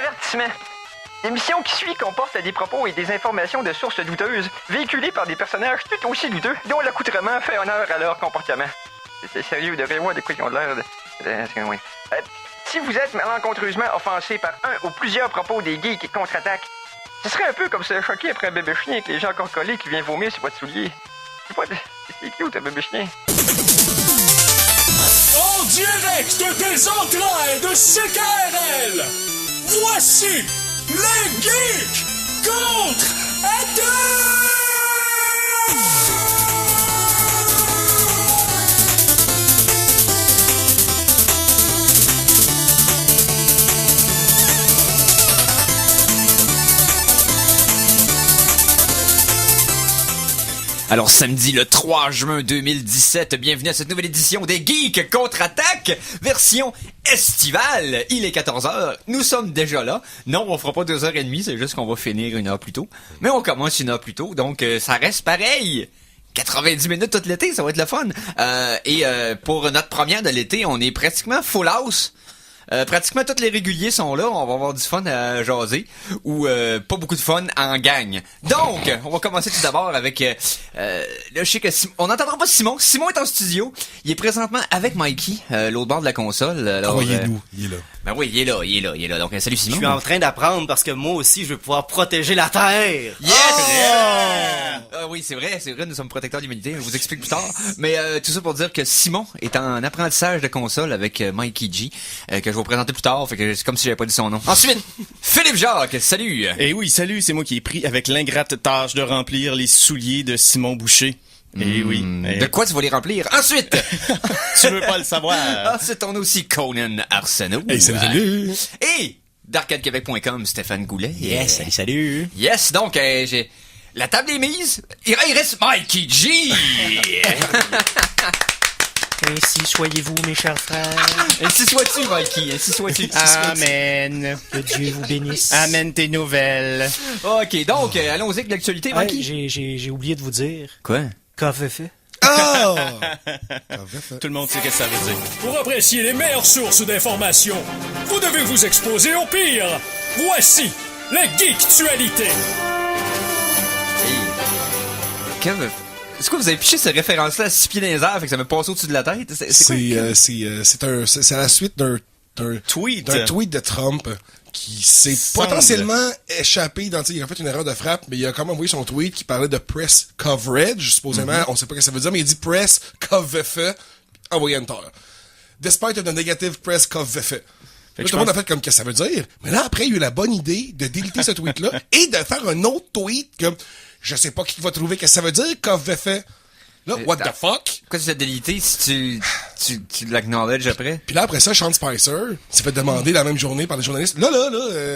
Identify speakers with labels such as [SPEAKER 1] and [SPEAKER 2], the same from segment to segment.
[SPEAKER 1] Avertissement. L'émission qui suit comporte des propos et des informations de sources douteuses, véhiculées par des personnages tout aussi douteux, dont l'accoutrement fait honneur à leur comportement. C'est sérieux, devriez-moi de quoi ils ont l'air de... Oui. Si vous êtes malencontreusement offensé par un ou plusieurs propos des geeks qui contre-attaquent, ce serait un peu comme se choquer après un bébé chien avec les gens encore collés qui vient vomir sur votre soulier. C'est cute, un bébé chien.
[SPEAKER 2] En direct des entrailles de CKRL, voici les geeks contre-attaquent!
[SPEAKER 3] Alors samedi le 3 juin 2017, bienvenue à cette nouvelle édition des Geeks Contre-Attaque, version estivale. Il est 14h, nous sommes déjà là. Non, on fera pas 2h30, c'est juste qu'on va finir 1 heure plus tôt. Mais on commence 1 heure plus tôt, donc ça reste pareil. 90 minutes tout l'été, ça va être le fun. Et pour notre première de l'été, on est pratiquement full house. Pratiquement tous les réguliers sont là, on va avoir du fun à jaser ou pas beaucoup de fun en gang. Donc, on va commencer tout d'abord avec là, je sais que on n'entendra pas Simon. Simon est en studio. Il est présentement avec Mikey, l'autre bord de la console. Alors,
[SPEAKER 4] il est là.
[SPEAKER 3] Ben oui, il est là. Donc, salut Simon.
[SPEAKER 5] Je suis en train d'apprendre parce que moi aussi, je vais pouvoir protéger la Terre.
[SPEAKER 3] Yes! Ah oui, c'est vrai, nous sommes protecteurs de l'humanité, je vous explique plus tard. Mais tout ça pour dire que Simon est en apprentissage de console avec Mikey G, que je vais vous présenter plus tard, fait que c'est comme si j'avais pas dit son nom. Ensuite, Philippe Jacques, salut!
[SPEAKER 4] Eh oui, salut, c'est moi qui ai pris avec l'ingrate tâche de remplir les souliers de Simon Boucher. Eh oui.
[SPEAKER 3] De quoi tu vas les remplir? Ensuite!
[SPEAKER 4] Tu veux pas le savoir?
[SPEAKER 3] Ensuite, on a aussi Conan Arsenault.
[SPEAKER 4] Hey, salut!
[SPEAKER 3] Et d'arcadequebec.com, Stéphane Goulet.
[SPEAKER 5] Yes, salut.
[SPEAKER 3] Yes, donc, j'ai... La table est mise. Il reste Mikey G.
[SPEAKER 5] Ainsi soyez-vous, mes chers frères.
[SPEAKER 3] Ainsi sois-tu, Mikey. Ainsi sois-tu.
[SPEAKER 4] Amen.
[SPEAKER 5] Que Dieu vous bénisse.
[SPEAKER 4] Amène tes nouvelles.
[SPEAKER 3] OK, donc, allons-y avec l'actualité, Mikey.
[SPEAKER 5] J'ai oublié de vous dire.
[SPEAKER 3] Quoi?
[SPEAKER 5] Qu'avez fait?
[SPEAKER 4] Oh! Tout le monde sait ce que ça veut dire.
[SPEAKER 2] Pour apprécier les meilleures sources d'informations, vous devez vous exposer au pire. Voici les Geektualités.
[SPEAKER 3] Est-ce que vous avez piché cette référence-là à 6 pieds dans les airs, fait que ça me passe au-dessus de la tête?
[SPEAKER 6] C'est à la suite d'un
[SPEAKER 4] tweet
[SPEAKER 6] de Trump qui s'est potentiellement échappé dans, il a fait une erreur de frappe, mais il a quand même envoyé son tweet qui parlait de press coverage, supposément, on sait pas ce que ça veut dire, mais il dit press coverage, envoyé enter. Despite the negative press coverage. Tout le monde a fait comme que ça veut dire, mais là après il y a eu la bonne idée de déliter ce tweet-là et de faire un autre tweet comme je sais pas qui va trouver que ça veut dire coverage. Là, what the fuck?
[SPEAKER 3] Pourquoi tu l'as délité si tu l'acknowledges après?
[SPEAKER 6] Puis là, après ça, Sean Spicer s'est fait demander la même journée par les journalistes. Là,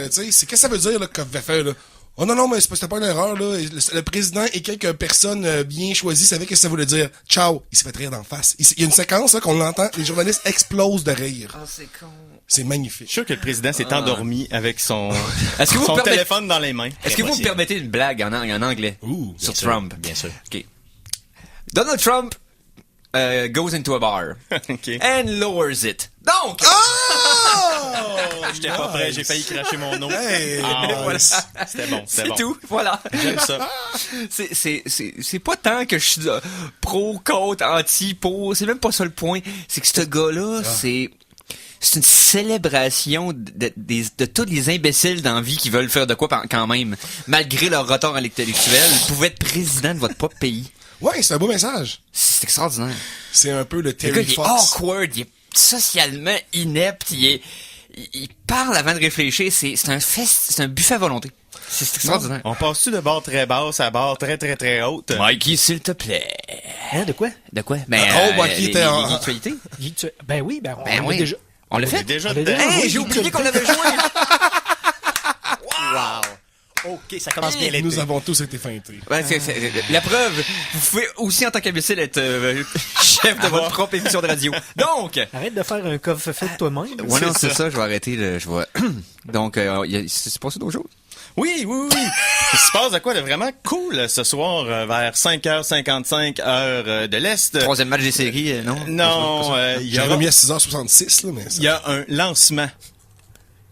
[SPEAKER 6] tu sais, c'est qu'est-ce que ça veut dire, là, coverage, là? Oh non, mais c'était pas une erreur, là. Le président et quelques personnes bien choisies savaient qu'est-ce que ça voulait dire. Ciao! Il s'est fait rire d'en face. Il y a une séquence, là, qu'on l'entend, les journalistes explosent de rire.
[SPEAKER 3] Oh, c'est con.
[SPEAKER 6] C'est magnifique.
[SPEAKER 4] Je suis sûr que le président s'est endormi avec son
[SPEAKER 3] son
[SPEAKER 4] téléphone dans les mains.
[SPEAKER 3] Est-ce que vous me permettez une blague en anglais? Sur Trump?
[SPEAKER 4] Bien sûr.
[SPEAKER 3] OK. Donald Trump goes into a bar
[SPEAKER 4] OK.
[SPEAKER 3] and lowers it. Donc!
[SPEAKER 4] J'étais pas prêt, j'ai failli cracher mon nom.
[SPEAKER 6] Hey,
[SPEAKER 3] Voilà.
[SPEAKER 4] C'était bon.
[SPEAKER 3] C'est tout, voilà.
[SPEAKER 4] J'aime ça.
[SPEAKER 3] C'est pas tant que je suis pro, contre, anti, pour. C'est même pas ça le point. C'est que ce gars-là, c'est une célébration de tous les imbéciles dans la vie qui veulent faire de quoi quand même, malgré leur retard intellectuel, pouvaient être président de votre propre pays.
[SPEAKER 6] Ouais, c'est un beau message.
[SPEAKER 3] C'est extraordinaire.
[SPEAKER 6] C'est un peu le
[SPEAKER 3] Le gars,
[SPEAKER 6] Terry
[SPEAKER 3] il est
[SPEAKER 6] Fox.
[SPEAKER 3] awkward, il est socialement inepte, il parle avant de réfléchir, c'est un buffet à volonté. C'est extraordinaire.
[SPEAKER 4] On passe-tu de barre très basse à barre très très très haute?
[SPEAKER 3] Mikey, s'il te plaît.
[SPEAKER 5] Hein, de quoi?
[SPEAKER 3] De quoi? Ben,
[SPEAKER 6] Mikey était en...
[SPEAKER 3] l'actualité.
[SPEAKER 5] Ben oui, on
[SPEAKER 3] oui.
[SPEAKER 5] l'a déjà.
[SPEAKER 3] On l'a fait?
[SPEAKER 4] Déjà
[SPEAKER 5] On l'a
[SPEAKER 4] dedans.
[SPEAKER 5] déjà.
[SPEAKER 3] Hey,
[SPEAKER 5] Oui,
[SPEAKER 3] j'ai oublié qu'on l'avait joué!
[SPEAKER 5] Wow! OK, ça commence bien l'été.
[SPEAKER 6] Nous avons tous été feintés.
[SPEAKER 3] Ouais, c'est la preuve, vous pouvez aussi en tant qu'imbécile être chef de votre propre émission de radio. Donc!
[SPEAKER 5] Arrête de faire un coffre-fait de toi-même.
[SPEAKER 3] Ouais, non, c'est ça, je vais arrêter, je vais... Donc, c'est passé d'autres choses?
[SPEAKER 4] Oui. Il se passe de quoi de vraiment cool ce soir vers 5h55 heure de l'Est.
[SPEAKER 3] Troisième match des séries, non?
[SPEAKER 4] Non, il y
[SPEAKER 6] J'ai
[SPEAKER 4] a
[SPEAKER 6] remis à 6h66, là, mais ça...
[SPEAKER 4] il y a un lancement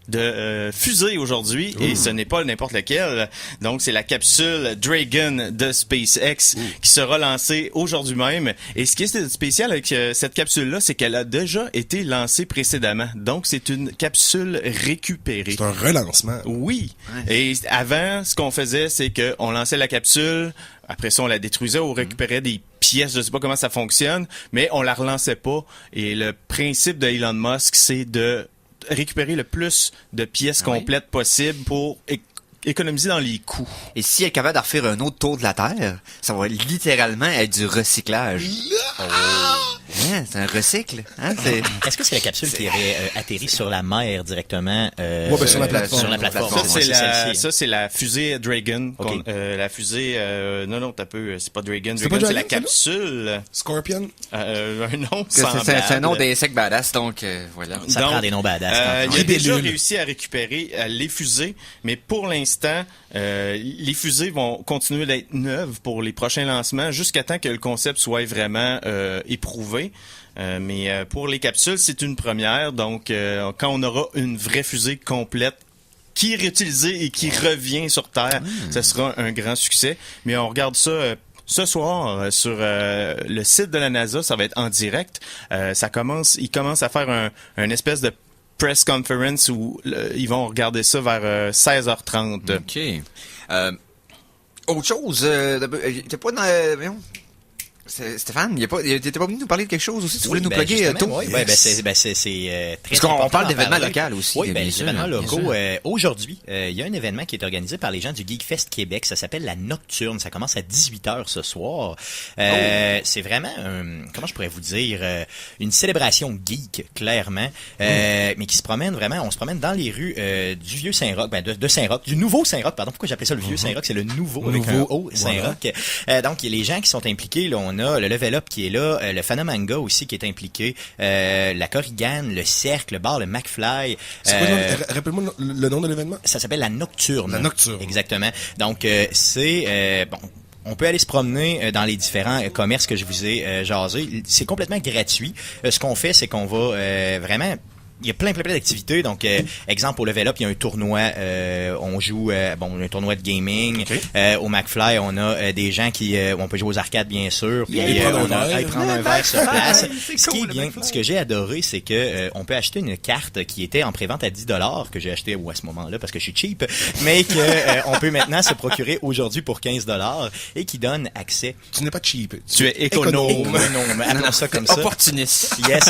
[SPEAKER 4] de fusée aujourd'hui et ce n'est pas n'importe lequel. Donc c'est la capsule Dragon de SpaceX qui sera lancée aujourd'hui même. Et ce qui est spécial avec cette capsule-là, c'est qu'elle a déjà été lancée précédemment. Donc c'est une capsule récupérée.
[SPEAKER 6] C'est un relancement.
[SPEAKER 4] Oui. Et avant, ce qu'on faisait, c'est que on lançait la capsule. Après ça, on la détruisait, on récupérait des pièces, je sais pas comment ça fonctionne, mais on la relançait pas. Et le principe de Elon Musk, c'est de récupérer le plus de pièces complètes possible pour économiser dans les coûts.
[SPEAKER 3] Et si elle est capable de refaire un autre tour de la Terre, ça va littéralement être du recyclage. Hein, c'est un recycle. Hein,
[SPEAKER 7] Est-ce que c'est la capsule qui aurait atterri sur la mer directement?
[SPEAKER 6] Sur la plateforme.
[SPEAKER 7] Sur la plateforme.
[SPEAKER 4] Ça, c'est la fusée Dragon.
[SPEAKER 7] Okay.
[SPEAKER 4] La fusée... non, t'as peu... C'est pas Dragon.
[SPEAKER 6] C'est
[SPEAKER 4] Dragon,
[SPEAKER 6] pas
[SPEAKER 4] c'est la
[SPEAKER 6] Dragon,
[SPEAKER 4] capsule.
[SPEAKER 6] Scorpion?
[SPEAKER 4] Un nom
[SPEAKER 3] c'est un nom d'insecte badass, donc voilà.
[SPEAKER 7] Ça prend des noms badass.
[SPEAKER 4] Il a déjà réussi à récupérer les fusées, mais pour l'instant, les fusées vont continuer d'être neuves pour les prochains lancements jusqu'à temps que le concept soit vraiment éprouvé. Mais pour les capsules, c'est une première. Donc, quand on aura une vraie fusée complète qui est réutilisée et qui revient sur Terre, ça sera un grand succès. Mais on regarde ça... ce soir, sur le site de la NASA, ça va être en direct. Ils commencent à faire un espèce de press conference où ils vont regarder ça vers 16h30.
[SPEAKER 3] OK. Autre chose, t'es pas dans... Stéphane, t'étais pas venu nous parler de quelque chose aussi? Tu voulais nous plugger tôt?
[SPEAKER 7] Oui, c'est très
[SPEAKER 3] Parce qu'on
[SPEAKER 7] important
[SPEAKER 3] parle
[SPEAKER 7] d'en
[SPEAKER 3] d'événements
[SPEAKER 7] parler.
[SPEAKER 3] locaux aussi.
[SPEAKER 7] Oui,
[SPEAKER 3] bien
[SPEAKER 7] les
[SPEAKER 3] sûr,
[SPEAKER 7] événements
[SPEAKER 3] bien
[SPEAKER 7] locaux.
[SPEAKER 3] sûr.
[SPEAKER 7] Aujourd'hui, il y a un événement qui est organisé par les gens du GeekFest Québec. Ça s'appelle la Nocturne. Ça commence à 18h ce soir. C'est vraiment, comment je pourrais vous dire, une célébration geek, clairement, mais qui se promène vraiment, on se promène dans les rues du vieux Saint-Roch, de Saint-Roch, du nouveau Saint-Roch, pardon. Pourquoi j'appelais ça le vieux Saint-Roch? C'est le nouveau, avec un O, Saint-Roch. Donc, les gens qui sont impliqués, là, on a le Level Up qui est là, le Fanamanga aussi qui est impliqué, la Korrigan, le Cercle, le bar, le McFly.
[SPEAKER 6] C'est quoi le nom? Rappelle-moi le nom de l'événement.
[SPEAKER 7] Ça s'appelle la Nocturne.
[SPEAKER 6] La Nocturne.
[SPEAKER 7] Exactement. Donc, c'est... bon. On peut aller se promener dans les différents commerces que je vous ai jasés. C'est complètement gratuit. Ce qu'on fait, c'est qu'on va vraiment... Il y a plein d'activités. Donc, exemple, au Level Up, il y a un tournoi. On joue, un tournoi de gaming. Okay. Au McFly, on a des gens qui... on peut jouer aux arcades, bien sûr. Puis, on a prendre un verre sur place. Ce qui est bien, ce que j'ai adoré, c'est que on peut acheter une carte qui était en prévente à 10$, que j'ai acheté à ce moment-là parce que je suis cheap, mais que on peut maintenant se procurer aujourd'hui pour 15$ et qui donne accès...
[SPEAKER 6] Tu n'es pas cheap.
[SPEAKER 4] Tu es économe.
[SPEAKER 7] Appelons ça comme ça.
[SPEAKER 3] Opportuniste.
[SPEAKER 7] Yes.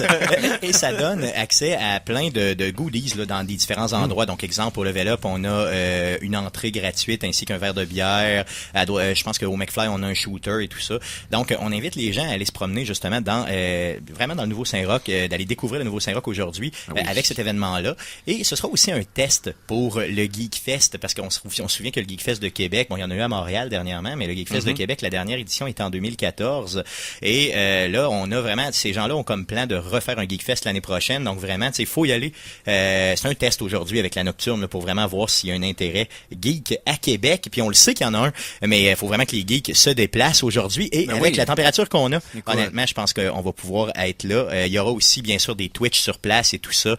[SPEAKER 7] Et ça donne accès à plein de goodies là, dans des différents endroits. Donc, exemple, au Level Up, on a une entrée gratuite ainsi qu'un verre de bière. Je pense qu'au McFly, on a un shooter et tout ça. Donc, on invite les gens à aller se promener justement vraiment dans le Nouveau Saint-Roch, d'aller découvrir le Nouveau Saint-Roch aujourd'hui avec cet événement-là. Et ce sera aussi un test pour le Geek Fest parce qu'on se souvient que le Geek Fest de Québec, il y en a eu à Montréal dernièrement, mais le Geek Fest de Québec, la dernière édition était en 2014. Et là, on a vraiment, ces gens-là ont comme plan de refaire un Geek Fest l'année prochaine. Donc, vraiment, il faut y aller. C'est un test aujourd'hui avec la Nocturne là, pour vraiment voir s'il y a un intérêt geek à Québec. Puis on le sait qu'il y en a un, mais il faut vraiment que les geeks se déplacent aujourd'hui. Et avec la température qu'on a, honnêtement, je pense qu'on va pouvoir être là. Il y aura aussi, bien sûr, des Twitch sur place et tout ça.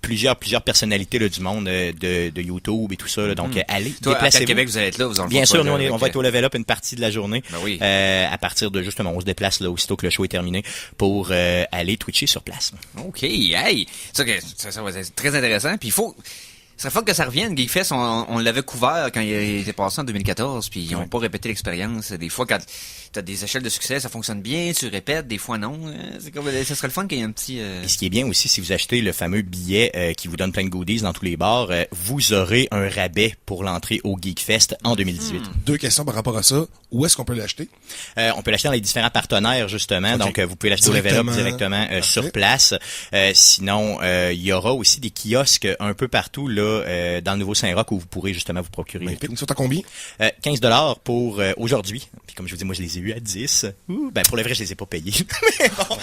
[SPEAKER 7] Plusieurs personnalités là, du monde de YouTube et tout ça. Là, donc, allez, déplacez-vous.
[SPEAKER 3] À Québec, vous allez être là. Vous en
[SPEAKER 7] bien sûr, nous, on va être au Level Up une partie de la journée.
[SPEAKER 3] À
[SPEAKER 7] partir de, justement, on se déplace là aussitôt que le show est terminé pour aller twitcher sur place.
[SPEAKER 3] OK, hey! Ça va être très intéressant. Puis il faut... Ça serait fort que ça revienne. GeekFest, on l'avait couvert quand il était passé en 2014, puis ils n'ont pas répété l'expérience. Des fois, quand t'as des échelles de succès, ça fonctionne bien, tu répètes, des fois non. C'est comme, ça serait le fun qu'il y ait un petit...
[SPEAKER 7] Et ce qui est bien aussi, si vous achetez le fameux billet qui vous donne plein de goodies dans tous les bars, vous aurez un rabais pour l'entrée au GeekFest en 2018.
[SPEAKER 6] Deux questions par rapport à ça. Où est-ce qu'on peut l'acheter?
[SPEAKER 7] On peut l'acheter dans les différents partenaires, justement. Okay. Donc, vous pouvez l'acheter au Level Up directement sur place. Sinon, il y aura aussi des kiosques un peu partout là dans le Nouveau-Saint-Roch où vous pourrez justement vous procurer.
[SPEAKER 6] Ils sont à combien?
[SPEAKER 7] 15$ pour aujourd'hui. Puis comme je vous dis, moi, je les ai eu à 10. Pour le vrai, je les ai pas payés. Mais bon.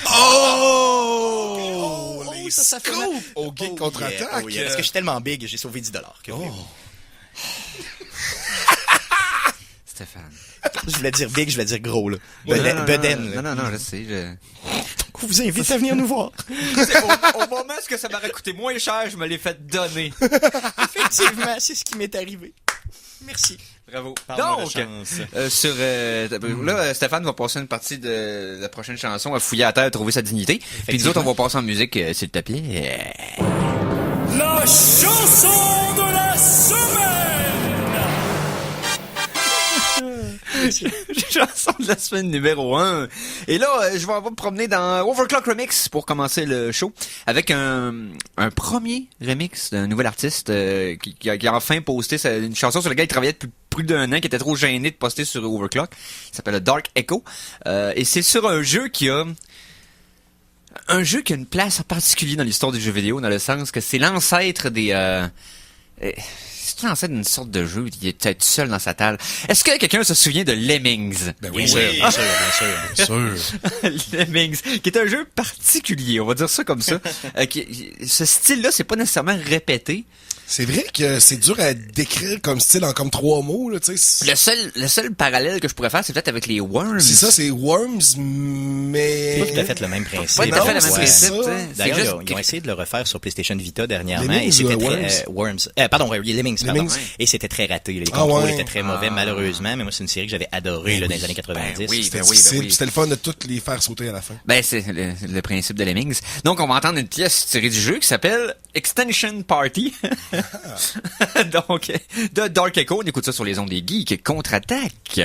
[SPEAKER 6] Les scoops au Geek Contre-Attaque.
[SPEAKER 7] Parce que je suis tellement big, j'ai sauvé 10$.
[SPEAKER 3] Stéphane.
[SPEAKER 7] Je voulais dire big, je voulais dire gros, là. Beden, là.
[SPEAKER 3] Non, je sais.
[SPEAKER 7] on vous invite à venir nous voir.
[SPEAKER 3] Au moment où ça m'aurait coûté moins cher, je me l'ai fait donner.
[SPEAKER 7] Effectivement, c'est ce qui m'est arrivé. Merci.
[SPEAKER 3] Bravo.
[SPEAKER 4] Parle-moi de
[SPEAKER 3] Donc,
[SPEAKER 4] chance.
[SPEAKER 3] là, Stéphane va passer une partie de la prochaine chanson à fouiller à terre, trouver sa dignité. Puis nous autres, on va passer en musique, s'il te plaît.
[SPEAKER 2] La chanson de la semaine!
[SPEAKER 3] Chanson de la semaine numéro 1. Et là, je vais me promener dans Overclock Remix pour commencer le show avec un premier remix d'un nouvel artiste qui a enfin posté une chanson sur laquelle il travaillait depuis plus d'1 an, qui était trop gêné de poster sur Overclock. Il s'appelle Dark Echo. Et c'est sur un jeu qui a une place en particulier dans l'histoire du jeu vidéo, dans le sens que c'est l'ancêtre des... c'est l'ancêtre d'une sorte de jeu, il était tout seul dans sa table. Est-ce que quelqu'un se souvient de Lemmings?
[SPEAKER 6] Ben oui,
[SPEAKER 4] Oui.
[SPEAKER 6] bien sûr.
[SPEAKER 3] Lemmings, qui est un jeu particulier, on va dire ça comme ça. Ce style-là, c'est pas nécessairement répété.
[SPEAKER 6] C'est vrai que c'est dur à décrire comme style en comme 3 mots, là, tu sais.
[SPEAKER 3] Le seul parallèle que je pourrais faire, c'est peut-être avec les Worms.
[SPEAKER 6] C'est ça, c'est Worms, mais...
[SPEAKER 7] C'est pas tout à fait le même principe.
[SPEAKER 3] Pas tout à fait le même
[SPEAKER 6] Non,
[SPEAKER 3] principe.
[SPEAKER 6] c'est ça.
[SPEAKER 3] tu sais. C'est
[SPEAKER 7] D'ailleurs,
[SPEAKER 3] juste
[SPEAKER 7] ils ont essayé de le refaire sur PlayStation Vita dernièrement.
[SPEAKER 6] Lemmings
[SPEAKER 7] Et c'était
[SPEAKER 6] ou
[SPEAKER 7] très,
[SPEAKER 6] Worms?
[SPEAKER 7] Lemmings, pardon.
[SPEAKER 6] Lemmings.
[SPEAKER 7] Et c'était très raté. Les
[SPEAKER 6] Ah
[SPEAKER 7] contrôles
[SPEAKER 6] ouais.
[SPEAKER 7] étaient très mauvais, malheureusement. Mais moi, c'est une série que j'avais adorée là, dans les années 90.
[SPEAKER 3] Ben oui.
[SPEAKER 6] C'était difficile, puis c'était le fun de toutes les faire sauter à la fin.
[SPEAKER 3] Ben, c'est le principe de Lemmings. Donc, on va entendre une pièce tirée du jeu qui s'appelle Extension Party. Donc, de Dark Echo, on écoute ça sur les ondes des geeks. Contre-attaque.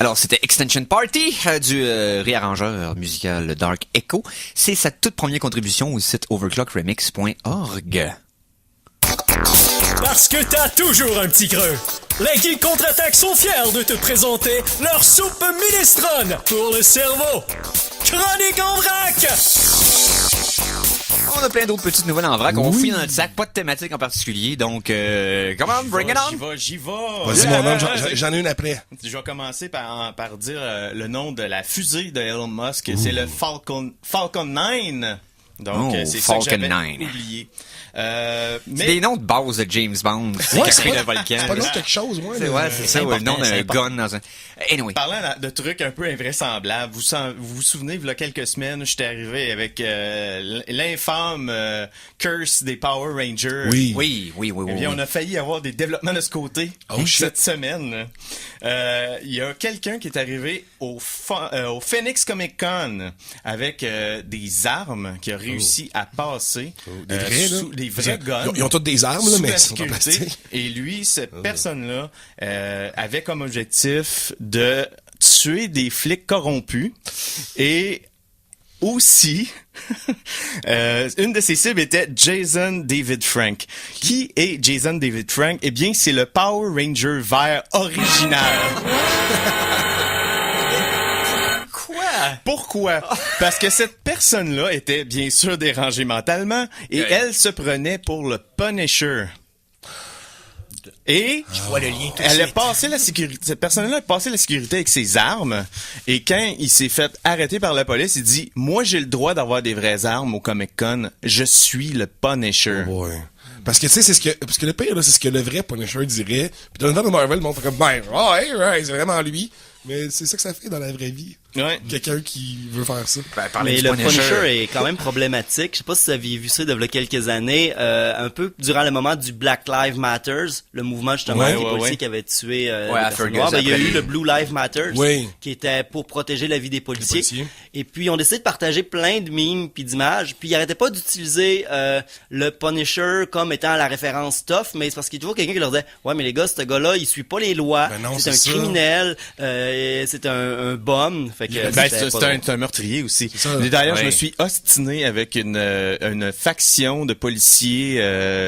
[SPEAKER 3] Alors, c'était Extension Party du réarrangeur musical Dark Echo. C'est sa toute première contribution au site overclockremix.org.
[SPEAKER 2] Parce que t'as toujours un petit creux. Les Geeks Contre-Attaque sont fiers de te présenter leur soupe minestrone pour le cerveau. Chronique en vrac!
[SPEAKER 3] On a plein d'autres petites nouvelles en vrac. On fouille dans notre sac, pas de thématique en particulier. Donc, come on, bring it on!
[SPEAKER 4] J'y vais.
[SPEAKER 6] Vas-y, mon homme, j'en ai une après.
[SPEAKER 4] Je vais commencer par dire le nom de la fusée de Elon Musk. C'est le Falcon 9. Donc, c'est ça que j'avais oublié.
[SPEAKER 3] C'est des noms de base de James Bond. C'est le volcan.
[SPEAKER 6] C'est pas le nom de quelque chose, moi.
[SPEAKER 3] C'est ça, le nom d'un gun dans un... Anyway.
[SPEAKER 4] Parlant de trucs un peu invraisemblables, vous vous souvenez, il y a quelques semaines, j'étais arrivé avec l'infâme curse des Power Rangers.
[SPEAKER 3] Oui.
[SPEAKER 4] Eh bien, on a failli avoir des développements de ce côté cette semaine. Il y a quelqu'un qui est arrivé au Phoenix Comic Con avec des armes qui a réussi à passer des vrais guns.
[SPEAKER 6] Ils ont toutes des armes, là, mais
[SPEAKER 4] la
[SPEAKER 6] ils sont en plastique.
[SPEAKER 4] sécurité. Et lui, cette personne-là, avait comme objectif de tuer des flics corrompus et aussi, une de ses cibles était Jason David Frank. Qui est Jason David Frank? Eh bien, c'est le Power Ranger vert original. Pourquoi? Parce que cette personne-là était bien sûr dérangée mentalement et elle se prenait pour le Punisher. Et
[SPEAKER 7] Je vois le lien tout de
[SPEAKER 4] elle a
[SPEAKER 7] suite.
[SPEAKER 4] passé la sécurité. Cette personne-là a passé la sécurité avec ses armes. Et quand il s'est fait arrêter par la police, il dit: moi, j'ai le droit d'avoir des vraies armes au Comic-Con. Je suis le Punisher.
[SPEAKER 6] Ouais. Parce que tu sais, parce que le pire, là, c'est ce que le vrai Punisher dirait. Puis dans le temps de Marvel, le monde fait comme, ouais, c'est vraiment lui. Mais c'est ça que ça fait dans la vraie vie.
[SPEAKER 4] Ouais.
[SPEAKER 6] Quelqu'un qui veut faire ça.
[SPEAKER 5] Mais le Punisher est quand même problématique. Je sais pas si vous aviez vu ça il y a quelques années, un peu durant le moment du Black Lives Matters, le mouvement justement des policiers qui avait tué des personnes noires. Il y a eu le Blue Lives Matters, qui était pour protéger la vie des policiers. Et puis on décide de partager plein de memes puis d'images. Puis ils arrêtaient pas d'utiliser le Punisher comme étant la référence tough, mais c'est parce qu'il y a toujours quelqu'un qui leur disait: ouais, mais les gars, ce gars-là, il suit pas les lois. C'est un criminel. C'est un bum. Fait que
[SPEAKER 4] c'est un meurtrier aussi. D'ailleurs, je me suis ostiné avec une faction de policiers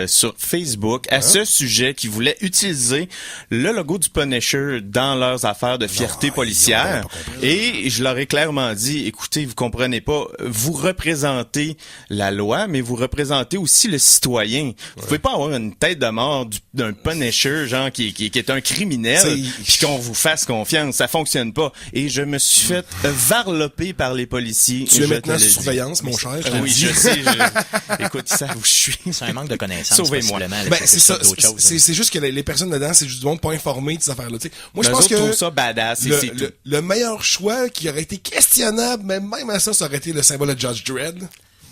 [SPEAKER 4] sur Facebook à ce sujet qui voulaient utiliser le logo du Punisher dans leurs affaires de fierté policière. Et je leur ai clairement dit: écoutez, vous comprenez pas, vous représentez la loi, mais vous représentez aussi le citoyen. Vous pouvez pas avoir une tête de mort d'un Punisher, genre qui est un criminel, puis qu'on vous fasse confiance. Ça fonctionne pas. Et je me suis fait varloper par les policiers.
[SPEAKER 6] Tu es maintenant sous surveillance, mon cher.
[SPEAKER 4] Oui, je sais. Écoute, ils savent où je suis.
[SPEAKER 7] C'est un manque de connaissances.
[SPEAKER 4] Sauvez-moi.
[SPEAKER 6] C'est ça. C'est juste que les personnes dedans, c'est juste du monde pas informé de ces affaires-là. Moi, je pense que
[SPEAKER 4] trouve ça badass.
[SPEAKER 6] Le meilleur choix qui aurait été questionnable, mais même à ça aurait été le symbole de Judge Dredd.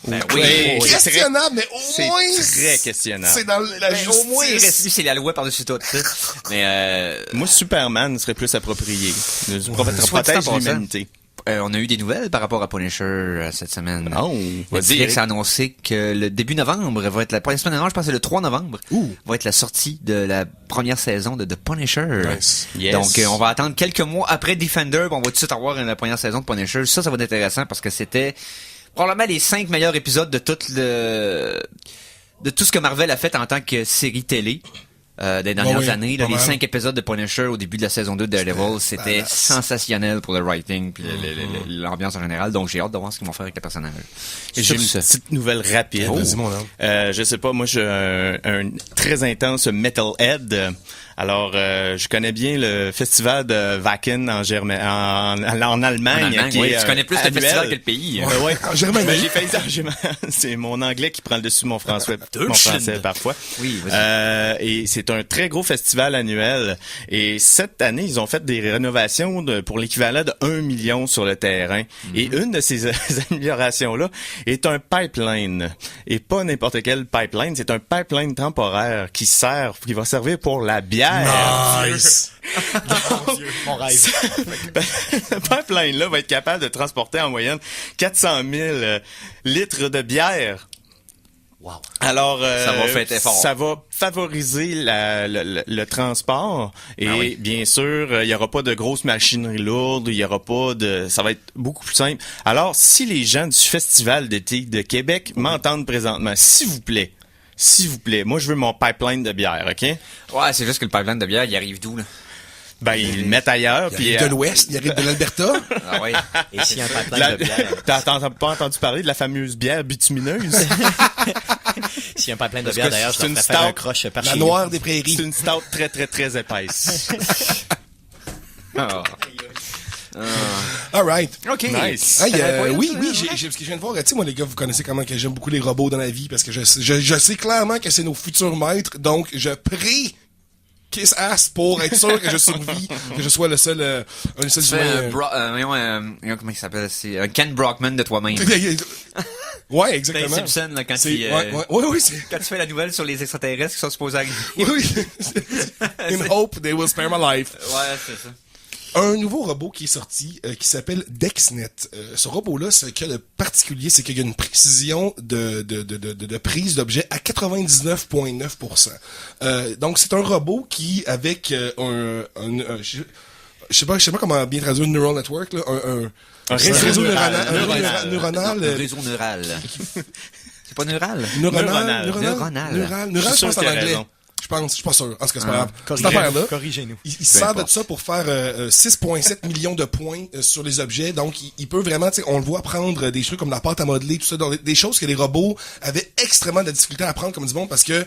[SPEAKER 6] Questionnable, mais au moins...
[SPEAKER 4] C'est très questionnable.
[SPEAKER 6] C'est dans la justice.
[SPEAKER 3] Au moins, c'est la loi par-dessus tout. Mais
[SPEAKER 4] moi, Superman serait plus approprié. Protège l'humanité.
[SPEAKER 3] On a eu des nouvelles par rapport à Punisher cette semaine.
[SPEAKER 4] Oh,
[SPEAKER 3] Netflix a annoncé que le début novembre va être la première semaine de novembre, je pense que c'est le 3 novembre, va être la sortie de la première saison de The Punisher.
[SPEAKER 6] Nice.
[SPEAKER 4] Yes.
[SPEAKER 3] Donc, on va attendre quelques mois après Defender, on va tout de suite avoir la première saison de Punisher. Ça va être intéressant parce que c'était probablement les 5 meilleurs épisodes de tout ce que Marvel a fait en tant que série télé. Des dernières années, les 5 épisodes de Punisher au début de la saison 2 de Daredevil, c'était sensationnel pour le writing puis l'ambiance en général. Donc j'ai hâte de voir ce qu'ils vont faire avec le personnage.
[SPEAKER 4] J'ai une petite nouvelle rapide.
[SPEAKER 6] Vas-y, mon homme.
[SPEAKER 4] Je sais pas, moi, j'ai un très intense metalhead. Alors, je connais bien le festival de Wacken en Allemagne.
[SPEAKER 3] Tu connais plus le festival que le pays.
[SPEAKER 4] Ouais.
[SPEAKER 6] En Germanie.
[SPEAKER 4] J'ai failli dire, c'est mon anglais qui prend le dessus de mon français parfois.
[SPEAKER 3] Oui, vas-y.
[SPEAKER 4] Et c'est un très gros festival annuel. Et cette année, ils ont fait des rénovations pour l'équivalent de 1 million sur le terrain. Et une de ces améliorations-là est un pipeline. Et pas n'importe quel pipeline, c'est un pipeline temporaire qui va servir pour la bière.
[SPEAKER 6] Nice!
[SPEAKER 7] Mon rêve.
[SPEAKER 4] Ce pipeline-là va être capable de transporter en moyenne 400 000 litres de bière.
[SPEAKER 7] Wow.
[SPEAKER 4] Alors,
[SPEAKER 3] ça
[SPEAKER 4] va favoriser le transport et bien sûr, il y aura pas de grosses machineries lourdes, il y aura pas de, ça va être beaucoup plus simple. Alors, si les gens du Festival d'été de Québec m'entendent présentement, s'il vous plaît, moi je veux mon pipeline de bière, ok?
[SPEAKER 3] Ouais, c'est juste que le pipeline de bière, il arrive d'où, là?
[SPEAKER 4] Ben, ils le mettent ailleurs.
[SPEAKER 6] Il arrive de l'Ouest, il arrive de l'Alberta.
[SPEAKER 3] Ah ouais.
[SPEAKER 7] Et s'il y a un pipeline de bière...
[SPEAKER 4] T'as pas entendu parler de la fameuse bière bitumineuse?
[SPEAKER 7] S'il y a un pipeline de bière, d'ailleurs, je
[SPEAKER 4] une
[SPEAKER 7] vais faire un croche par
[SPEAKER 6] La
[SPEAKER 7] chez
[SPEAKER 6] noire des prairies.
[SPEAKER 4] C'est une stout très, très, très épaisse.
[SPEAKER 6] All right.
[SPEAKER 3] OK.
[SPEAKER 4] Nice.
[SPEAKER 6] Hey, oui, parce que je viens de voir, tu sais, moi, les gars, vous connaissez comment que j'aime beaucoup les robots dans la vie, parce que je sais clairement que c'est nos futurs maîtres, donc je prie kiss ass pour être sûr que je survis, que je sois le seul, un des seuls humains.
[SPEAKER 3] Comment il s'appelle? C'est un Ken Brockman de toi-même.
[SPEAKER 6] Ouais, exactement.
[SPEAKER 3] Ben Simpson, là, quand
[SPEAKER 6] oui,
[SPEAKER 3] quand tu fais la nouvelle sur les extraterrestres qui sont supposés arriver.
[SPEAKER 6] Oui. In hope they will spare my life.
[SPEAKER 3] Ouais, c'est ça.
[SPEAKER 6] Un nouveau robot qui est sorti, qui s'appelle DexNet. Ce robot-là, ce qu'il y a de particulier, c'est qu'il y a une précision de prise d'objet à 99,9%. Donc, c'est un robot qui, avec je sais pas comment bien traduire neural network, là, un réseau neuronal.
[SPEAKER 3] Un réseau neural. C'est pas neural?
[SPEAKER 6] Neuronal, je pense en anglais. Je suis pas sûr. En tout cas, c'est pas grave. Cette affaire-là,
[SPEAKER 7] corrigez-nous.
[SPEAKER 6] Il se sert de ça pour faire 6,7 millions de points sur les objets. Donc, il peut vraiment, tu sais, on le voit prendre des trucs comme la pâte à modeler, tout ça, des choses que les robots avaient extrêmement de difficulté à prendre comme du bon, parce que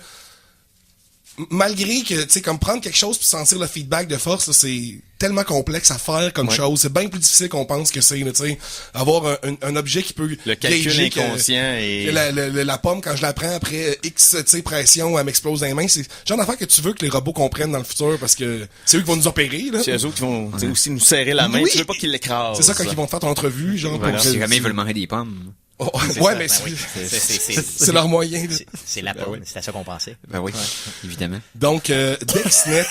[SPEAKER 6] malgré que, tu sais, comme prendre quelque chose puis sentir le feedback de force, là, c'est tellement complexe à faire comme chose. C'est bien plus difficile qu'on pense que c'est, tu sais, avoir un objet qui peut
[SPEAKER 4] le calcul inconscient et
[SPEAKER 6] la pomme, quand je la prends après X, tu sais, pression, elle m'explose dans les mains. C'est le genre d'affaire que tu veux que les robots comprennent dans le futur, parce que c'est eux qui vont nous opérer, là.
[SPEAKER 4] C'est eux autres qui vont aussi nous serrer la main.
[SPEAKER 6] Oui.
[SPEAKER 4] Tu veux pas qu'ils l'écrasent.
[SPEAKER 6] C'est ça, quand ils vont te faire ton entrevue, genre.
[SPEAKER 3] Voilà. Si jamais ils veulent manger des pommes.
[SPEAKER 6] Oh, ouais, mais c'est leur moyen.
[SPEAKER 7] C'est la pomme, c'est à ça qu'on pensait.
[SPEAKER 3] Ben oui, évidemment.
[SPEAKER 6] Donc, DexNet,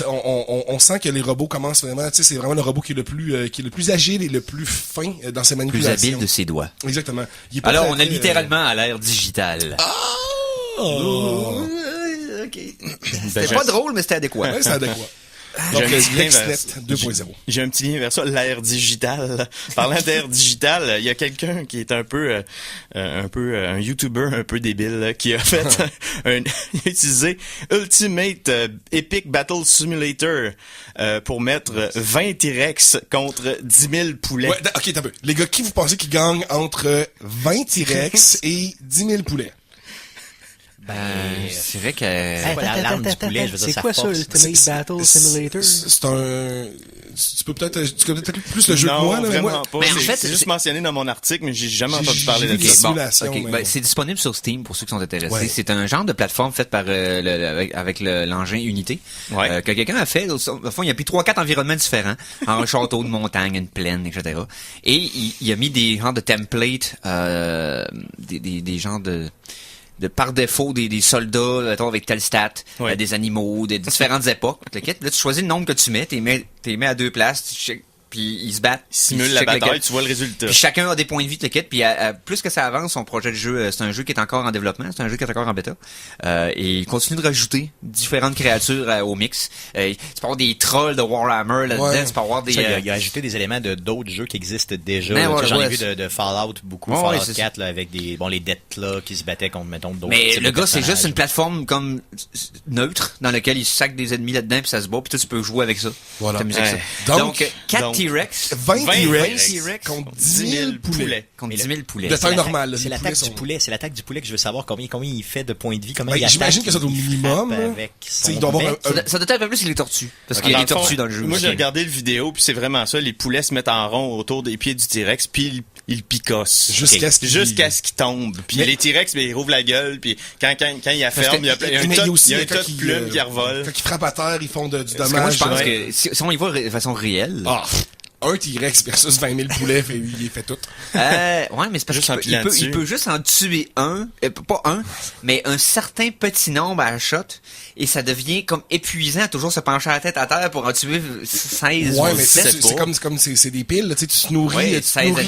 [SPEAKER 6] on sent que les robots commencent vraiment, tu sais, c'est vraiment le robot qui est le plus agile et le plus fin dans ses manipulations.
[SPEAKER 3] Plus habile de ses doigts.
[SPEAKER 6] Exactement.
[SPEAKER 3] Alors, on est littéralement à l'ère digitale.
[SPEAKER 6] OK.
[SPEAKER 3] C'était pas drôle, mais c'était adéquat.
[SPEAKER 6] Ouais, c'est adéquat. Donc, DexNet 2.0.
[SPEAKER 4] J'ai un petit lien vers ça, l'ère digitale. Parlant d'ère digitale, il y a quelqu'un qui est un YouTuber un peu débile, là, qui a fait il a utilisé Ultimate Epic Battle Simulator pour mettre 20 T-Rex contre 10 000 poulets.
[SPEAKER 6] Ouais, OK, t'as peu. Les gars, qui vous pensez qui gagnent entre 20 T-Rex et 10 000 poulets?
[SPEAKER 3] C'est vrai que...
[SPEAKER 7] L'alarme du poulet, je veux dire,
[SPEAKER 8] c'est quoi ça, Ultimate Battle Simulator?
[SPEAKER 6] C'est un... Tu peux peut-être plus le jeu que moi, là,
[SPEAKER 4] vraiment
[SPEAKER 6] moi.
[SPEAKER 4] pas.
[SPEAKER 3] Mais en fait,
[SPEAKER 4] c'est juste mentionné dans mon article, mais j'ai jamais
[SPEAKER 6] J'ai
[SPEAKER 4] entendu parler
[SPEAKER 6] vu
[SPEAKER 4] de
[SPEAKER 6] des
[SPEAKER 4] ça.
[SPEAKER 6] simulations,
[SPEAKER 3] OK.
[SPEAKER 6] mais
[SPEAKER 3] C'est disponible sur Steam pour ceux qui sont intéressés.
[SPEAKER 6] Ouais.
[SPEAKER 3] C'est un genre de plateforme faite par avec l'engin Unity
[SPEAKER 4] Ouais.
[SPEAKER 3] que quelqu'un a fait. Au fond, il a pris 3-4 environnements différents, un château, une montagne, une plaine, etc. Et il a mis des genres de templates, des genres de par défaut des soldats, mettons, avec tel stat,
[SPEAKER 4] Ouais.
[SPEAKER 3] des animaux, des différentes époques. Là, tu choisis le nombre que tu mets, t'es mets à deux places, puis ils se battent.
[SPEAKER 4] Simule la bataille, tu vois le résultat.
[SPEAKER 3] Puis chacun a des points de vie de quête, puis plus que ça avance, son projet de jeu, c'est un jeu qui est encore en développement, c'est un jeu qui est encore en bêta, et il continue de rajouter différentes créatures au mix. Tu peux avoir des trolls de Warhammer là-dedans,
[SPEAKER 6] Ouais.
[SPEAKER 3] tu peux avoir des...
[SPEAKER 7] Il a ajouté des éléments de d'autres jeux qui existent déjà.
[SPEAKER 3] Ben, ouais,
[SPEAKER 7] J'en ai
[SPEAKER 3] ouais,
[SPEAKER 7] vu de Fallout beaucoup,
[SPEAKER 3] Ouais,
[SPEAKER 7] Fallout
[SPEAKER 3] c'est
[SPEAKER 7] 4 là, avec des les Deathclaws qui se battaient contre mettons d'autres.
[SPEAKER 3] Mais
[SPEAKER 7] types
[SPEAKER 3] le
[SPEAKER 7] de
[SPEAKER 3] gars, c'est
[SPEAKER 7] personnages.
[SPEAKER 3] juste une plateforme comme neutre, dans laquelle il sac des ennemis là-dedans, puis ça se bat, puis toi tu peux jouer avec ça.
[SPEAKER 6] Voilà.
[SPEAKER 3] T'amuser avec
[SPEAKER 4] Ouais.
[SPEAKER 3] ça.
[SPEAKER 6] Donc,
[SPEAKER 3] Donc 4 T-Rex
[SPEAKER 6] 20 T-Rex
[SPEAKER 3] T-Rex
[SPEAKER 6] contre 10 000 poulets.
[SPEAKER 3] contre 10 000 poulets.
[SPEAKER 6] De taille
[SPEAKER 7] l'attaque-
[SPEAKER 6] normale, là,
[SPEAKER 7] C'est
[SPEAKER 6] les
[SPEAKER 7] l'attaque
[SPEAKER 6] poulets
[SPEAKER 7] du
[SPEAKER 6] sont-
[SPEAKER 7] poulet. C'est l'attaque du poulet que je veux savoir combien il fait de points de vie, combien
[SPEAKER 6] Ben,
[SPEAKER 7] il attaque.
[SPEAKER 6] j'imagine que ça doit au minimum, là.
[SPEAKER 7] Avec son
[SPEAKER 6] Il doit avoir
[SPEAKER 7] bec.
[SPEAKER 3] Ça doit être un peu plus les tortues. Parce qu'il y a
[SPEAKER 4] Dans
[SPEAKER 3] des
[SPEAKER 4] le fond,
[SPEAKER 3] tortues dans le jeu.
[SPEAKER 4] Moi,
[SPEAKER 3] aussi.
[SPEAKER 4] j'ai regardé le vidéo, puis c'est vraiment ça. Les poulets se mettent en rond autour des pieds du T-Rex, puis ils picossent.
[SPEAKER 6] Jusqu'à ce
[SPEAKER 4] qu'il tombe. Puis
[SPEAKER 6] Mais-
[SPEAKER 4] les T-Rex, ben, ils rouvrent la gueule, puis quand il afferme, il y a un
[SPEAKER 6] Mais
[SPEAKER 4] tas
[SPEAKER 6] aussi,
[SPEAKER 4] de
[SPEAKER 6] quand ils,
[SPEAKER 4] plumes qui revolent.
[SPEAKER 6] Quand ils frappent à terre, ils font du
[SPEAKER 3] Parce que moi,
[SPEAKER 6] dommage.
[SPEAKER 3] je pense
[SPEAKER 6] Ouais.
[SPEAKER 3] que si on y va de façon réelle,
[SPEAKER 6] Ah. un T-Rex versus 20 000 poulets, il fait tout.
[SPEAKER 3] Ouais, mais c'est parce qu'il peut juste en tuer un, pas un, mais un certain petit nombre à la shot, et ça devient comme épuisant à toujours se pencher la tête à terre pour en tuer 16
[SPEAKER 6] ou 17. Ouais, mais c'est comme c'est des piles, là, tu te nourris,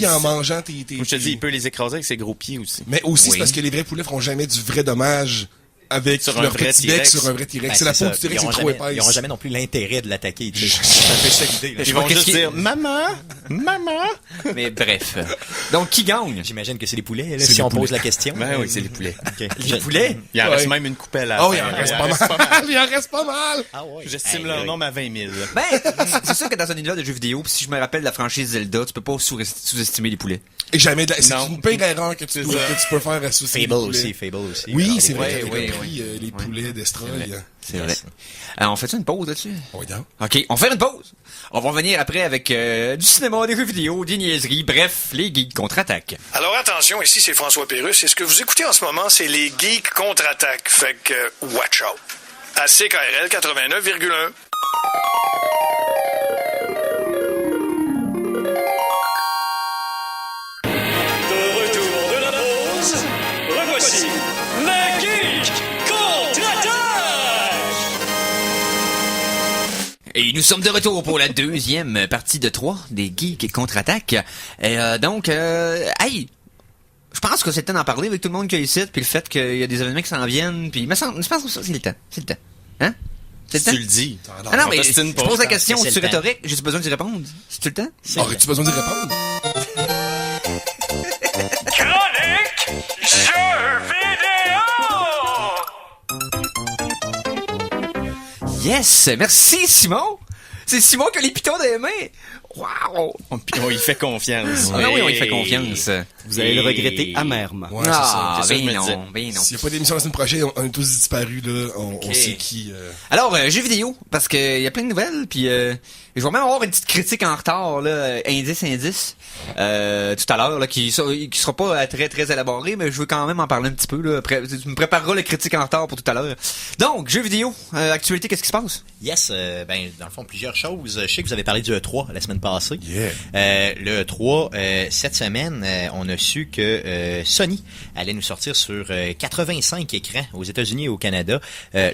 [SPEAKER 6] en mangeant tes...
[SPEAKER 4] Je te dis, il peut les écraser avec ses gros pieds aussi.
[SPEAKER 6] Mais aussi, c'est parce que les vrais poulets feront jamais du vrai dommage avec
[SPEAKER 4] sur
[SPEAKER 6] leur petit bec sur un vrai T-Rex.
[SPEAKER 7] Ben,
[SPEAKER 6] c'est la peau du T-Rex, c'est trop épaisse.
[SPEAKER 7] Ils n'auront jamais non plus l'intérêt de l'attaquer. C'est un peu ça l'idée.
[SPEAKER 4] Ils vont juste dire « Maman! Maman! »
[SPEAKER 3] Mais bref. Donc, qui gagne?
[SPEAKER 7] J'imagine que c'est les poulets, là, si on pose la question.
[SPEAKER 4] Ben oui, c'est les poulets.
[SPEAKER 3] Okay. Les poulets?
[SPEAKER 4] Il en reste même une coupelle à
[SPEAKER 6] il en reste pas mal. Il en reste pas mal.
[SPEAKER 7] Ah ouais.
[SPEAKER 4] J'estime leur nombre à 20 000.
[SPEAKER 3] Ben, c'est sûr que dans un univers de jeux vidéo, pis si je me rappelle la franchise Zelda, tu peux pas sous-estimer les poulets.
[SPEAKER 6] Et jamais c'est une pire erreur que tu peux faire à sous-estimer
[SPEAKER 7] Fable aussi.
[SPEAKER 6] Oui, c'est vrai. Les poulets Destroy.
[SPEAKER 3] C'est vrai. On fait une pause là-dessus?
[SPEAKER 6] Oui, donc.
[SPEAKER 3] OK, on fait une pause. On va revenir après avec du cinéma, des jeux vidéo, des niaiseries, bref, les geeks contre-attaquent.
[SPEAKER 9] Alors attention, ici c'est François Pérusse et ce que vous écoutez en ce moment, c'est les geeks contre-attaquent. Fait que, watch out. À CKRL 89,1.
[SPEAKER 3] Et nous sommes de retour pour la deuxième partie de 3 des Geeks contre-attaque. Et donc, hey, je pense que c'est le temps d'en parler avec tout le monde qui est ici, puis le fait qu'il y a des événements qui s'en viennent, puis je pense que ça, c'est le temps. C'est le temps. Hein? C'est le temps?
[SPEAKER 4] Tu le dis.
[SPEAKER 3] Ah non, mais je pose la question, c'est rhétorique, j'ai besoin d'y répondre. C'est le temps?
[SPEAKER 6] Aurais-tu besoin d'y répondre?
[SPEAKER 9] Chronique jeux vidéo!
[SPEAKER 3] Yes! Merci, Simon! C'est Simon qui a les pitons des mains! Wow!
[SPEAKER 4] On y fait confiance.
[SPEAKER 3] Ah oui, on y fait confiance.
[SPEAKER 5] Vous allez le regretter amèrement.
[SPEAKER 6] Ouais, c'est ça.
[SPEAKER 3] Ben non.
[SPEAKER 6] S'il n'y a pas d'émission la semaine prochaine, on est tous disparus, là. On sait qui...
[SPEAKER 3] Alors, jeux vidéo, parce que y a plein de nouvelles, puis je vais même avoir une petite critique en retard, là, indice, tout à l'heure, là, qui sera pas très, très élaborée, mais je veux quand même en parler un petit peu, là. Après, tu me prépareras le critique en retard pour tout à l'heure. Donc, jeux vidéo, actualité, qu'est-ce qui se passe?
[SPEAKER 7] Yes, dans le fond, plusieurs choses. Je sais que vous avez parlé du E3 la semaine passée.
[SPEAKER 6] Yeah.
[SPEAKER 7] Le E3, cette semaine, on a su que Sony allait nous sortir sur 85 écrans aux États-Unis et au Canada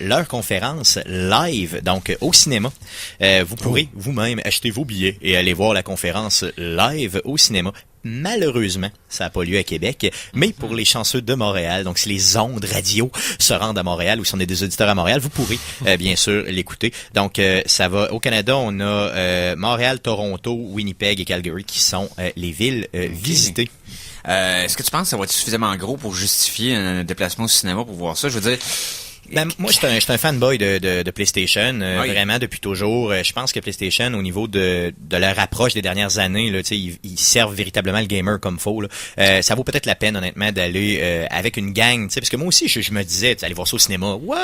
[SPEAKER 7] leur conférence live, donc au cinéma. Vous pourrez vous-même acheter vos billets et aller voir la conférence live au cinéma. Malheureusement, ça n'a pas lieu à Québec, mais pour les chanceux de Montréal, donc si les ondes radio se rendent à Montréal ou si on est des auditeurs à Montréal, vous pourrez bien sûr l'écouter. Donc ça va au Canada, on a Montréal, Toronto, Winnipeg et Calgary qui sont les villes visitées.
[SPEAKER 3] Est-ce que tu penses que ça va être suffisamment gros pour justifier un déplacement au cinéma pour voir ça? Je veux dire...
[SPEAKER 7] Ben, moi, je suis un fanboy de PlayStation, vraiment depuis toujours. Je pense que PlayStation, au niveau de leur approche des dernières années, là, ils servent véritablement le gamer comme faut. Là. Ça vaut peut-être la peine, honnêtement, d'aller avec une gang, parce que moi aussi, je me disais, aller voir ça au cinéma, what?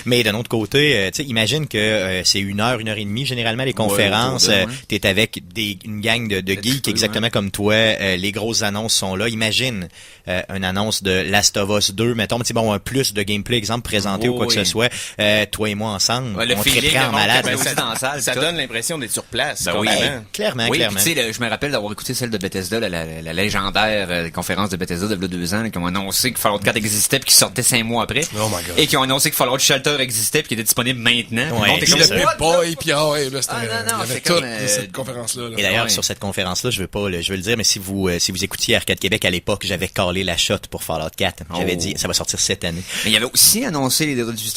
[SPEAKER 7] Mais d'un autre côté, imagine que c'est 1 heure, 1 heure et demie, généralement, les conférences. T'es avec une gang de geeks exactement comme toi. Les grosses annonces sont là. Imagine une annonce de Last of Us 2, mettons, un plus de gameplay, exemple, présenté ou quoi que ce soit, toi et moi ensemble, on triperait en malade.
[SPEAKER 4] Ça donne l'impression d'être sur place.
[SPEAKER 7] Ben oui, clairement.
[SPEAKER 3] Tu sais, je me rappelle d'avoir écouté celle de Bethesda, la légendaire conférence de Bethesda de 2 ans, qui ont annoncé que Fallout 4 existait puis qui sortait 5 mois après.
[SPEAKER 6] Oh my God.
[SPEAKER 3] Et qui ont annoncé que Fallout Shelter existait puis qui était disponible maintenant.
[SPEAKER 6] Ouais, puis le Pip Boy, puis là, c'était toute cette conférence-là.
[SPEAKER 7] Et d'ailleurs, sur cette conférence-là, je veux le dire, mais si vous écoutiez Arcade Québec à l'époque, j'avais calé la shot pour Fallout 4. J'avais dit, ça va sortir cette année.
[SPEAKER 3] Mais il y avait aussi annoncé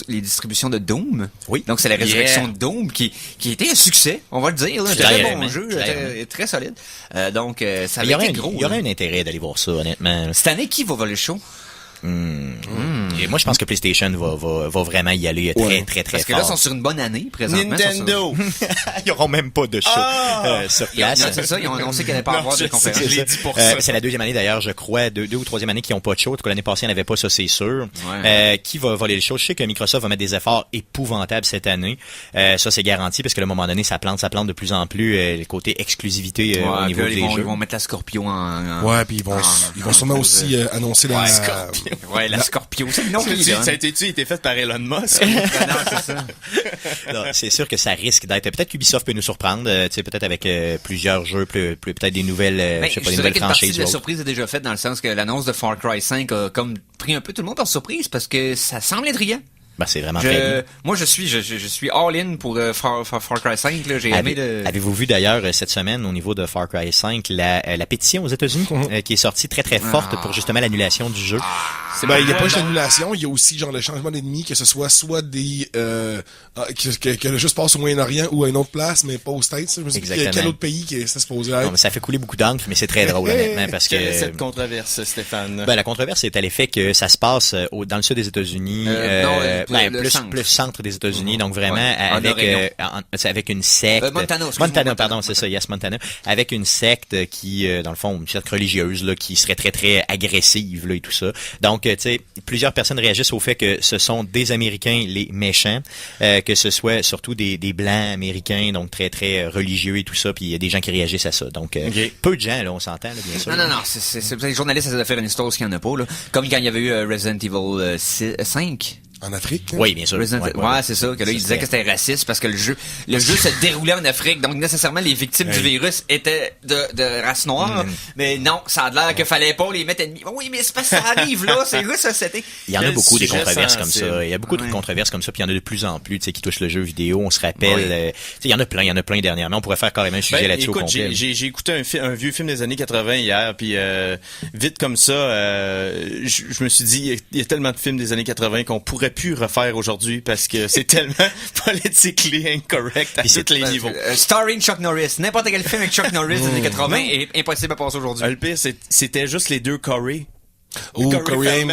[SPEAKER 3] les distributions de Doom.
[SPEAKER 7] Oui.
[SPEAKER 3] Donc c'est la résurrection de Doom qui était un succès, on va le dire. Là. Très bon jeu, très solide. Donc ça avait été gros.
[SPEAKER 7] Il y aurait un intérêt d'aller voir ça, honnêtement.
[SPEAKER 3] Cette année, qui va voler le show?
[SPEAKER 7] Et moi, je pense que PlayStation va vraiment y aller très fort.
[SPEAKER 3] Parce que là, ils sont sur une bonne année, présentement.
[SPEAKER 4] Nintendo!
[SPEAKER 7] Ils n'auront même pas de show sur place.
[SPEAKER 3] C'est ça, ils ont annoncé qu'il n'allait pas avoir de conférence.
[SPEAKER 7] C'est la 2e année, d'ailleurs, je crois, 2 ou 3e année qu'ils n'ont pas de show. En tout cas, l'année passée, il n'y en avait pas, ça, c'est sûr. Qui va voler le show? Je sais que Microsoft va mettre des efforts épouvantables cette année. Ça, c'est garanti, parce que à un moment donné, ça plante de plus en plus le côté exclusivité au niveau des jeux.
[SPEAKER 3] Ils vont mettre la Scorpio en...
[SPEAKER 6] Ouais, puis ils vont sûrement aussi annoncer la...
[SPEAKER 3] Ouais, la Scorpio, c'est nom qu'il donne.
[SPEAKER 4] Ça a été fait par Elon Musk.
[SPEAKER 3] Non, c'est ça.
[SPEAKER 7] Non, c'est sûr que ça risque d'être. Peut-être qu'Ubisoft peut nous surprendre, peut-être avec plusieurs jeux, peut-être des nouvelles,
[SPEAKER 3] je sais pas, des nouvelles franchises. La surprise est déjà faite dans le sens que l'annonce de Far Cry 5 a comme pris un peu tout le monde par surprise parce que ça semble intriguant.
[SPEAKER 7] Ben, c'est vraiment très bien.
[SPEAKER 3] Moi, je suis all-in pour Far Cry 5. Là. J'ai aimé le...
[SPEAKER 7] Avez-vous vu d'ailleurs cette semaine au niveau de Far Cry 5 la pétition aux États-Unis qui est sortie très très forte pour justement l'annulation du jeu.
[SPEAKER 6] Il n'y a pas juste l'annulation, il y a aussi genre le changement d'ennemi, que ce soit des que le jeu se passe au Moyen-Orient ou à une autre place, mais pas aux States. Je me suis dit quel autre pays qui est supposé être.
[SPEAKER 7] Non, mais ça fait couler beaucoup d'encre, mais c'est très drôle honnêtement parce que
[SPEAKER 4] quelle est cette controverse, Stéphane?
[SPEAKER 7] Ben la controverse est à l'effet que ça se passe dans le sud des États-Unis. Plus centre des États-Unis, donc vraiment avec une secte. Montana, pardon, c'est ça, yes, Montana, avec une secte qui, dans le fond, une secte religieuse là, qui serait très très agressive là et tout ça. Donc, tu sais, plusieurs personnes réagissent au fait que ce sont des Américains les méchants, que ce soit surtout des blancs américains, donc très très religieux et tout ça. Puis il y a des gens qui réagissent à ça. Donc, peu de gens là, on s'entend là, bien sûr.
[SPEAKER 3] Non, c'est les journalistes essaient de faire une histoire qu'il n'y en a pas là, comme quand il y avait eu Resident Evil 5.
[SPEAKER 6] En Afrique?
[SPEAKER 7] Oui, bien sûr.
[SPEAKER 3] Ouais, c'est ça. Que là, il disait que c'était raciste parce que le jeu se déroulait en Afrique. Donc, nécessairement, les victimes du virus étaient de race noire. Mais non, ça a l'air qu'il fallait pas les mettre ennemis. Oui, mais c'est parce que ça arrive là. C'est vrai, ça, c'était...
[SPEAKER 7] Il y en a beaucoup des controverses comme ça. Il y a beaucoup de controverses comme ça. Puis il y en a de plus en plus, tu sais, qui touchent le jeu vidéo. On se rappelle, il y en a plein dernièrement. On pourrait faire carrément un sujet là-dessus au complet.
[SPEAKER 4] J'ai écouté un vieux film des années 80 hier. Puis vite comme ça, je me suis dit, il y a tellement de films des années 80 qu'on pourrait plus refaire aujourd'hui parce que c'est tellement politiquement incorrect à tous les niveaux.
[SPEAKER 3] Starring Chuck Norris. N'importe quel film avec Chuck Norris des années 80 est impossible à passer aujourd'hui.
[SPEAKER 4] Le pire, c'était juste les deux Corey.
[SPEAKER 6] Corey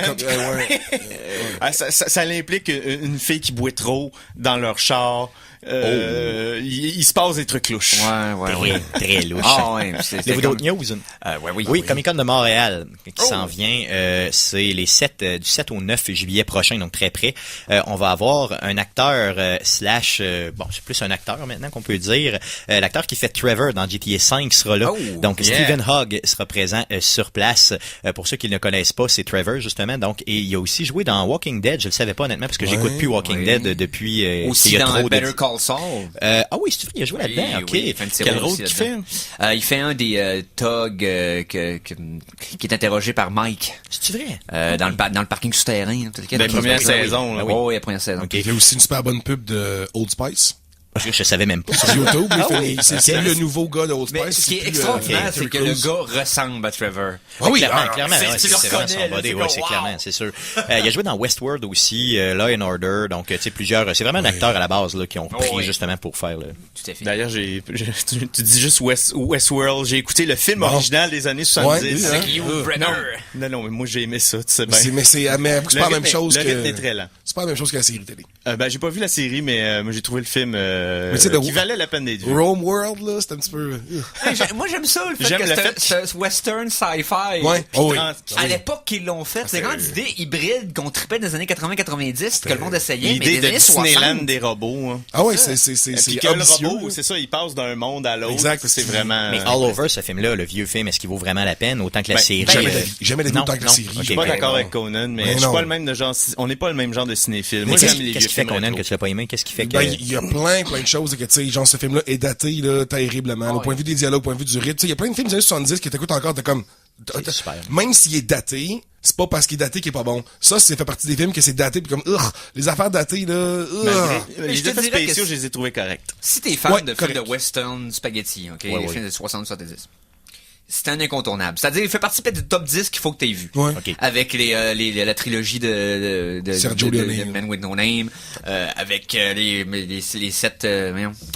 [SPEAKER 4] ça implique une fille qui boit trop dans leur char. Il se passe des trucs louches.
[SPEAKER 7] Ouais. Très louche.
[SPEAKER 3] Avez-vous
[SPEAKER 7] d'autres news? Oui, Comic-Con de Montréal qui s'en vient. C'est du 7 au 9 juillet prochain, donc très près. On va avoir un acteur slash... c'est plus un acteur maintenant qu'on peut dire. L'acteur qui fait Trevor dans GTA 5 sera là. Donc Stephen Hogg sera présent sur place. Pour ceux qui ne le connaissent pas, c'est Trevor justement. Donc, et il a aussi joué dans Walking Dead. Je le savais pas honnêtement parce que j'écoute plus Walking Dead depuis...
[SPEAKER 3] aussi dans Better Call Saul.
[SPEAKER 7] Oui, c'est vrai, il a joué là-dedans. OK.
[SPEAKER 3] Quel rôle qu'il fait? Il fait un des thugs qui est interrogé par Mike.
[SPEAKER 7] C'est vrai?
[SPEAKER 3] Dans le parking souterrain.
[SPEAKER 4] La première saison.
[SPEAKER 3] Oui, la première saison.
[SPEAKER 6] Il fait aussi une super bonne pub de Old Spice.
[SPEAKER 7] Je savais même pas.
[SPEAKER 6] Sur YouTube, c'est le nouveau gars de Old Spice.
[SPEAKER 3] Mais ce qui est extraordinaire, c'est que le gars ressemble à Trevor.
[SPEAKER 7] Clairement. C'est vraiment son body. Oui, c'est clairement, c'est sûr. Il a joué dans Westworld aussi, Law and Order. Donc, tu sais, plusieurs. C'est vraiment un acteur à la base là qui ont pris justement pour faire le.
[SPEAKER 3] Tout à fait.
[SPEAKER 4] D'ailleurs, tu dis juste Westworld. J'ai écouté le film original des années 70. Non, mais moi j'ai aimé ça. Tu sais bien.
[SPEAKER 6] Mais c'est pas la même chose que.
[SPEAKER 4] Le rythme est très lent.
[SPEAKER 6] C'est pas la même chose que la série télé.
[SPEAKER 4] J'ai pas vu la série, mais moi j'ai trouvé le film qui valait la peine d'être vu.
[SPEAKER 6] Rome World, là, c'est un petit peu...
[SPEAKER 3] Moi, j'aime ça, le fait que c'est western sci-fi. À l'époque qu'ils l'ont fait, c'est une grande idée hybride qu'on tripait dans les années 80-90, que le monde essayait,
[SPEAKER 4] l'idée
[SPEAKER 3] mais des années 60.
[SPEAKER 4] Disneyland des robots. Hein.
[SPEAKER 6] Ah ouais, c'est
[SPEAKER 4] puis que le robot, c'est ça, il passe d'un monde à l'autre. Exact. C'est vraiment...
[SPEAKER 7] Mais All Over, ce film-là, le vieux film, est-ce qu'il vaut vraiment la peine autant que la série?
[SPEAKER 6] Jamais la vu autant que la série.
[SPEAKER 4] Je suis pas d'accord avec Conan, mais je suis pas le même genre... On n'est pas le même genre de cinéphile. Moi, j'aime les vieux films.
[SPEAKER 7] Qu'est-ce qui fait Conan que tu l'as pas aimé? Qu'est-ce qui fait que...
[SPEAKER 6] Il y a plein de choses que, tu sais, genre, ce film-là est daté, là, terriblement. Au point de vue des dialogues, au point de vue du rythme. Tu sais, il y a plein de films des années 70 que t'écoutes encore, t'es comme... Même s'il est daté, c'est pas parce qu'il est daté qu'il est pas bon. Ça fait partie des films que c'est daté, puis comme, les affaires datées, là,
[SPEAKER 4] les effets spéciaux, je les ai trouvés corrects.
[SPEAKER 3] Si t'es fan de films de western spaghetti, ok, les films de 60-70. C'est un incontournable. C'est-à-dire, il fait partie peut-être du top 10 qu'il faut que tu aies vu. Avec la trilogie de
[SPEAKER 6] Sergio Leone,
[SPEAKER 3] Man with No Name, avec les 7,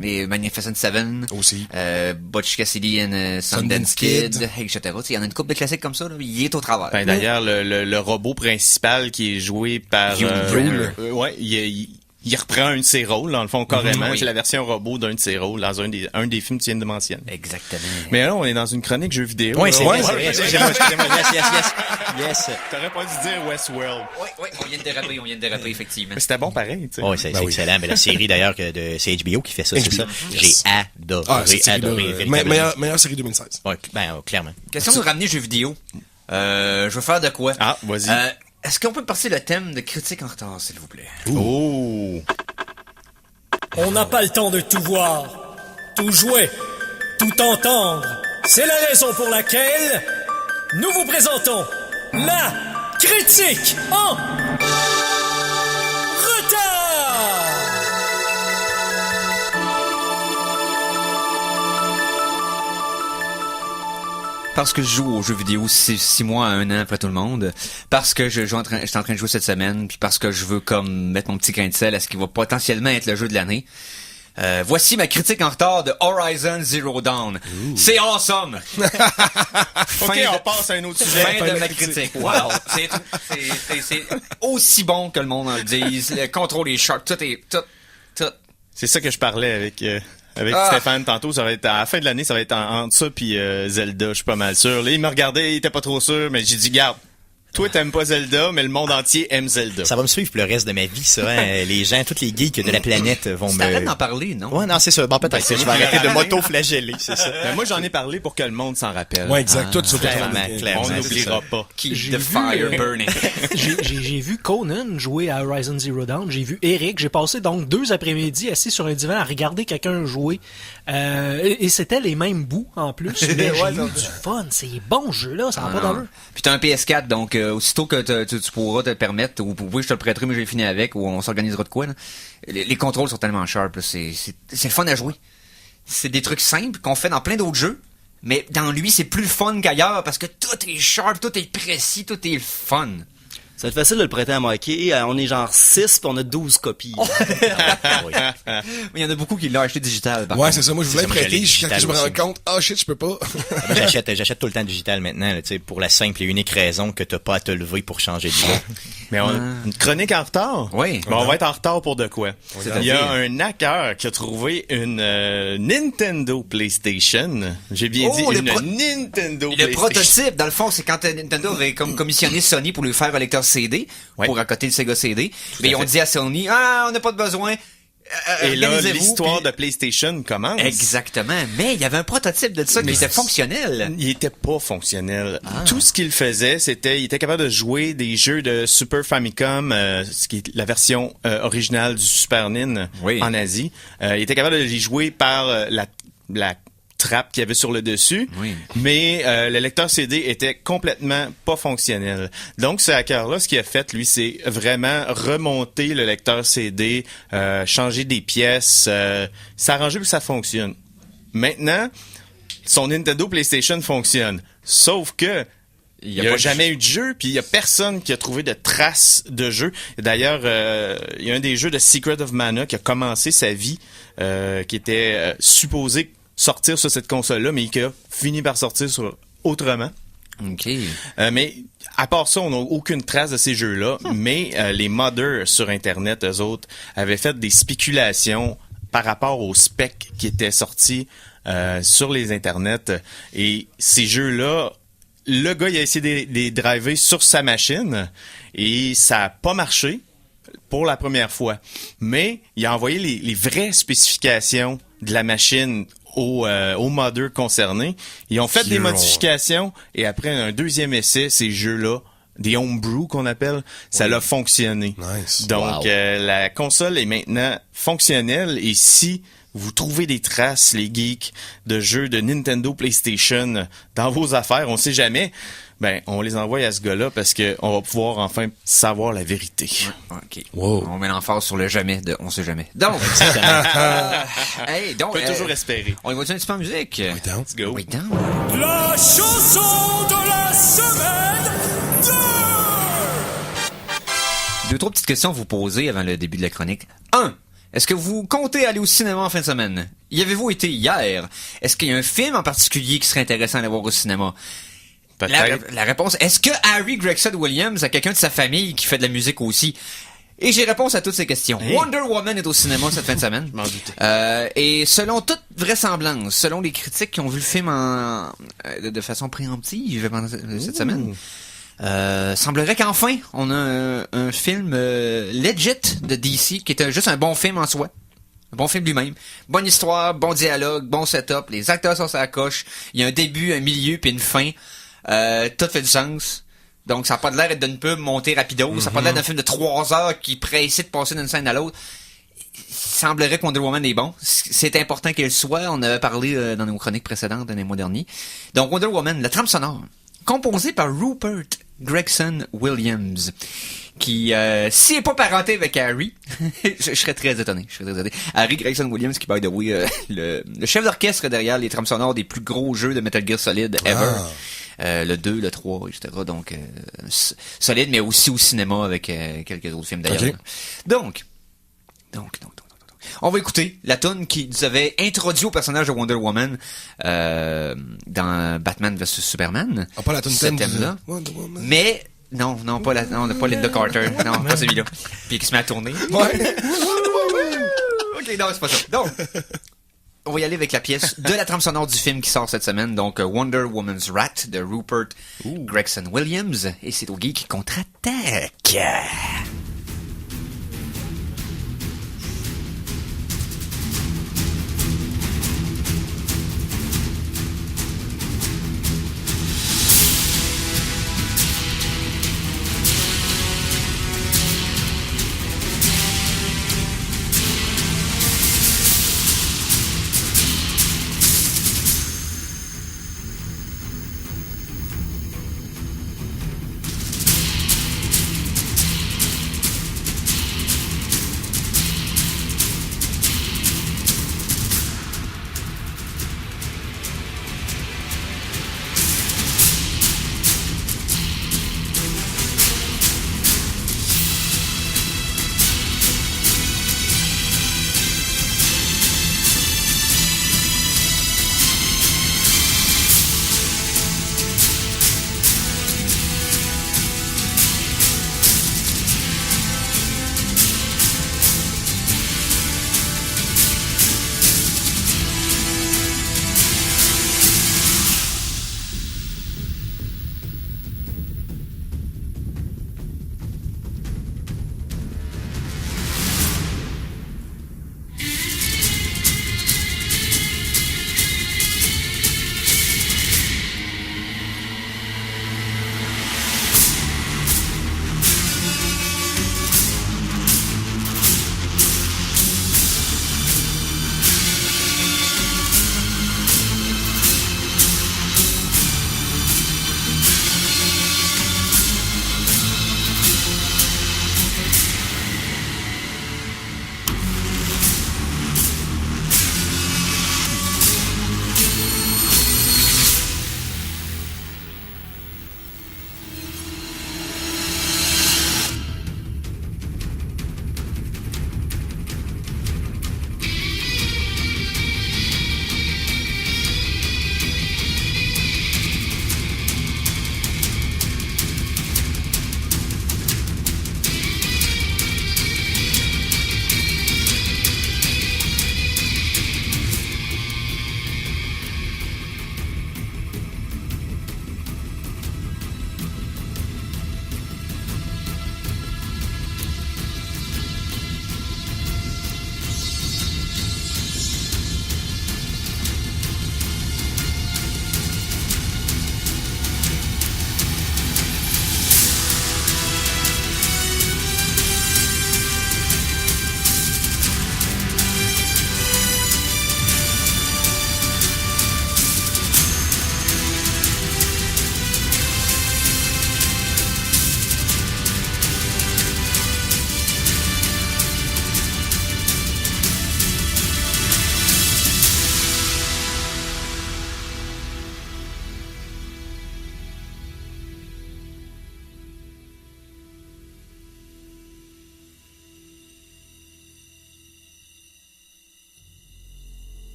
[SPEAKER 3] les Magnificent Seven.
[SPEAKER 6] Aussi.
[SPEAKER 3] Butch Cassidy and Sundance Kid, etc. Il y en a une couple de classiques comme ça, là. Il est au travers.
[SPEAKER 4] D'ailleurs, le robot principal qui est joué par... il reprend un de ses rôles, dans le fond, carrément. C'est la version robot d'un de ses rôles dans un des films que tu viens de mentionner.
[SPEAKER 3] Exactement.
[SPEAKER 4] Mais là, on est dans une chronique jeux vidéo.
[SPEAKER 7] Oui, c'est vrai. Yes.
[SPEAKER 4] T'aurais pas dû dire Westworld.
[SPEAKER 3] Oui, on vient de déraper, effectivement.
[SPEAKER 4] Mais c'était bon pareil, tu sais.
[SPEAKER 7] Oui, c'est excellent. Mais la série, d'ailleurs, c'est HBO qui fait ça, c'est ça. J'ai adoré.
[SPEAKER 6] Meilleure série 2016.
[SPEAKER 7] Oui, clairement.
[SPEAKER 3] Question de ramener jeux vidéo. Je veux faire de quoi?
[SPEAKER 4] Vas-y.
[SPEAKER 3] est-ce qu'on peut passer le thème de critique en retard, s'il vous plaît?
[SPEAKER 4] Oh!
[SPEAKER 2] On n'a pas le temps de tout voir, tout jouer, tout entendre. C'est la raison pour laquelle nous vous présentons la critique en retard!
[SPEAKER 3] Parce que je joue aux jeux vidéo 6 mois à 1 an après tout le monde, parce que je suis en train de jouer cette semaine, puis parce que je veux comme mettre mon petit grain de sel à ce qui va potentiellement être le jeu de l'année. Voici ma critique en retard de Horizon Zero Dawn. Ooh. C'est awesome!
[SPEAKER 4] On passe à un autre sujet.
[SPEAKER 3] Fin de ma critique. Wow! C'est aussi bon que le monde en le dise. Le contrôle est sharp. Tout.
[SPEAKER 4] C'est ça que je parlais avec Stéphane tantôt. Ça va être à la fin de l'année, ça va être entre ça puis Zelda. Je suis pas mal sûr. Là, il me regardait, il était pas trop sûr, mais j'ai dit, garde. Toi, t'aimes pas Zelda, mais le monde entier aime Zelda.
[SPEAKER 7] Ça va me suivre pour le reste de ma vie, ça. Hein? Les gens, tous les geeks de la planète vont
[SPEAKER 3] T'arrêtes d'en parler, non?
[SPEAKER 7] Ouais, non, c'est ça. Bon, peut-être. Je vais arrêter de m'auto-flageller, c'est ça.
[SPEAKER 4] Ben, moi, j'en ai parlé pour que le monde s'en rappelle.
[SPEAKER 6] Ouais, exact. Toi, tu
[SPEAKER 7] clairement.
[SPEAKER 4] On n'oubliera pas.
[SPEAKER 3] Keep the fire burning.
[SPEAKER 8] J'ai vu Conan jouer à Horizon Zero Dawn. J'ai vu Eric. J'ai passé donc 2 après-midi assis sur un divan à regarder quelqu'un jouer. Et c'était les mêmes bouts, en plus. Mais j'ai eu du fun. C'est bon, ce jeu-là. Ça va pas d'allure.
[SPEAKER 3] Puis t'as un PS4, donc aussitôt que tu pourras te le permettre, ou oui, je te le prêterai, mais j'ai fini avec, ou on s'organisera de quoi, là. Les contrôles sont tellement sharp, là. C'est le fun à jouer. C'est des trucs simples qu'on fait dans plein d'autres jeux, mais dans lui, c'est plus le fun qu'ailleurs, parce que tout est sharp, tout est précis, tout est fun.
[SPEAKER 5] Ça va être facile de le prêter à Mikey. On est genre 6 puis on a 12 copies.
[SPEAKER 3] Mais il y en a beaucoup qui l'ont acheté digital.
[SPEAKER 6] Ouais, c'est ça. Moi, je voulais prêter. Quand je me rends compte, shit, je peux pas.
[SPEAKER 7] J'achète tout le temps digital maintenant, là, pour la simple et unique raison que t'as pas à te lever pour changer de jeu.
[SPEAKER 4] Mais une chronique en retard?
[SPEAKER 3] Oui.
[SPEAKER 4] Mais on va être en retard pour de quoi? Il y a un hacker qui a trouvé une Nintendo PlayStation. J'ai bien dit une Nintendo PlayStation.
[SPEAKER 3] Le prototype, dans le fond, c'est quand Nintendo avait comme commissionné Sony pour lui faire un lecteur CD, pour accoter le Sega CD. Mais ils ont dit à Sony, on n'a pas de besoin.
[SPEAKER 4] Et là, l'histoire de PlayStation commence.
[SPEAKER 3] Exactement. Mais il y avait un prototype de ça qui était fonctionnel.
[SPEAKER 4] Il était pas fonctionnel. Tout ce qu'il faisait, il était capable de jouer des jeux de Super Famicom, ce qui est la version originale du Super NES en Asie. Il était capable de les jouer par la trappe qu'il y avait sur le dessus, mais le lecteur CD était complètement pas fonctionnel. Donc ce hacker-là, ce qu'il a fait, lui, c'est vraiment remonter le lecteur CD, changer des pièces, s'arranger pour que ça fonctionne. Maintenant, son Nintendo PlayStation fonctionne. Sauf que il y a jamais eu de jeu, puis il y a personne qui a trouvé de traces de jeu. D'ailleurs, il y a un des jeux de Secret of Mana qui a commencé sa vie, qui était supposé sortir sur cette console-là, mais qui a fini par sortir autrement.
[SPEAKER 3] OK.
[SPEAKER 4] Mais à part ça, on n'a aucune trace de ces jeux-là. Mais les modders sur Internet, eux autres, avaient fait des spéculations par rapport aux specs qui étaient sortis sur les Internets. Et ces jeux-là, le gars, il a essayé de les driver sur sa machine et ça n'a pas marché pour la première fois. Mais il a envoyé les vraies spécifications de la machine aux modders concernés. Ils ont fait des modifications et après un deuxième essai, ces jeux-là, des homebrew qu'on appelle, ça l'a fonctionné.
[SPEAKER 6] Nice.
[SPEAKER 4] Donc, la console est maintenant fonctionnelle et si vous trouvez des traces, les geeks, de jeux de Nintendo PlayStation dans vos affaires, on sait jamais, ben, on les envoie à ce gars-là parce que on va pouvoir enfin savoir la vérité.
[SPEAKER 3] OK. Wow. On met l'emphase sur le jamais de on sait jamais. Donc, hey, donc,
[SPEAKER 4] on peut toujours espérer.
[SPEAKER 3] On y va-tu un petit peu en musique?
[SPEAKER 6] Oui, down.
[SPEAKER 4] Let's go.
[SPEAKER 3] Oui, down.
[SPEAKER 2] La chanson de la semaine 2! 2-3 petites questions à vous poser avant le début de la chronique. 1. Est-ce que vous comptez aller au cinéma en fin de semaine? Y avez-vous été hier? Est-ce qu'il y a un film en particulier qui serait intéressant à aller voir au cinéma? La réponse, est-ce que Harry Gregson Williams a quelqu'un de sa famille qui fait de la musique aussi? Et j'ai réponse à toutes ces questions. Hey. Wonder Woman est au cinéma cette fin de semaine.
[SPEAKER 4] Je m'en doutais.
[SPEAKER 3] Et selon toute vraisemblance, selon les critiques qui ont vu le film de façon préemptive pendant cette semaine, semblerait qu'enfin, on a un film legit de DC qui est juste un bon film en soi. Un bon film lui-même. Bonne histoire, bon dialogue, bon setup. Les acteurs sont sur la coche. Il y a un début, un milieu puis une fin. Tout fait du sens.
[SPEAKER 2] Donc, ça n'a pas l'air d'une pub montée rapido. Ça n'a pas l'air d'un film de 3 heures qui est pressé de passer d'une scène à l'autre. Il semblerait que Wonder Woman est bon. C'est important qu'elle soit. On avait parlé dans nos chroniques précédentes dans les mois derniers. Donc, Wonder Woman, la trame sonore, composée par Rupert Gregson Williams, qui, s'il n'est pas parenté avec Harry, je serais très étonné. Harry Gregson Williams, qui, by the way, le chef d'orchestre derrière les trames sonores des plus gros jeux de Metal Gear Solid ever. Le 2, le 3, etc. Donc, solide, mais aussi au cinéma avec quelques autres films d'ailleurs. Okay. Donc, on va écouter la tune qui nous avait introduit au personnage de Wonder Woman dans Batman vs Superman.
[SPEAKER 6] Pas la tune
[SPEAKER 2] thème-là. Mais non, pas Linda Carter. Non, pas celui-là. Puis qui se met à tourner.
[SPEAKER 6] Ouais.
[SPEAKER 2] Ok, non, c'est pas ça. Donc, on va y aller avec la pièce de la trame sonore du film qui sort cette semaine. Donc, Wonder Woman's Rat de Rupert Gregson Williams. Et c'est au Geek contre-attaque.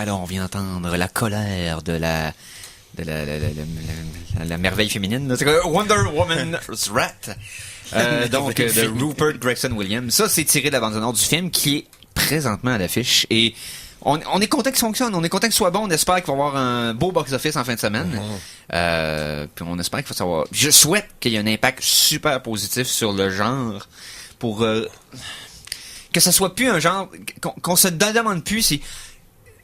[SPEAKER 2] Alors, on vient d'entendre la colère de la merveille féminine. C'est Wonder Woman's Rat. Donc, de Rupert Gregson Williams. Ça, c'est tiré de la bande sonore du film qui est présentement à l'affiche. Et on est content qu'il fonctionne. On est content qu'il soit bon. On espère qu'il va y avoir un beau box-office en fin de semaine. Puis on espère qu'il va savoir. Je souhaite qu'il y ait un impact super positif sur le genre pour que ça soit plus un genre qu'on se demande plus si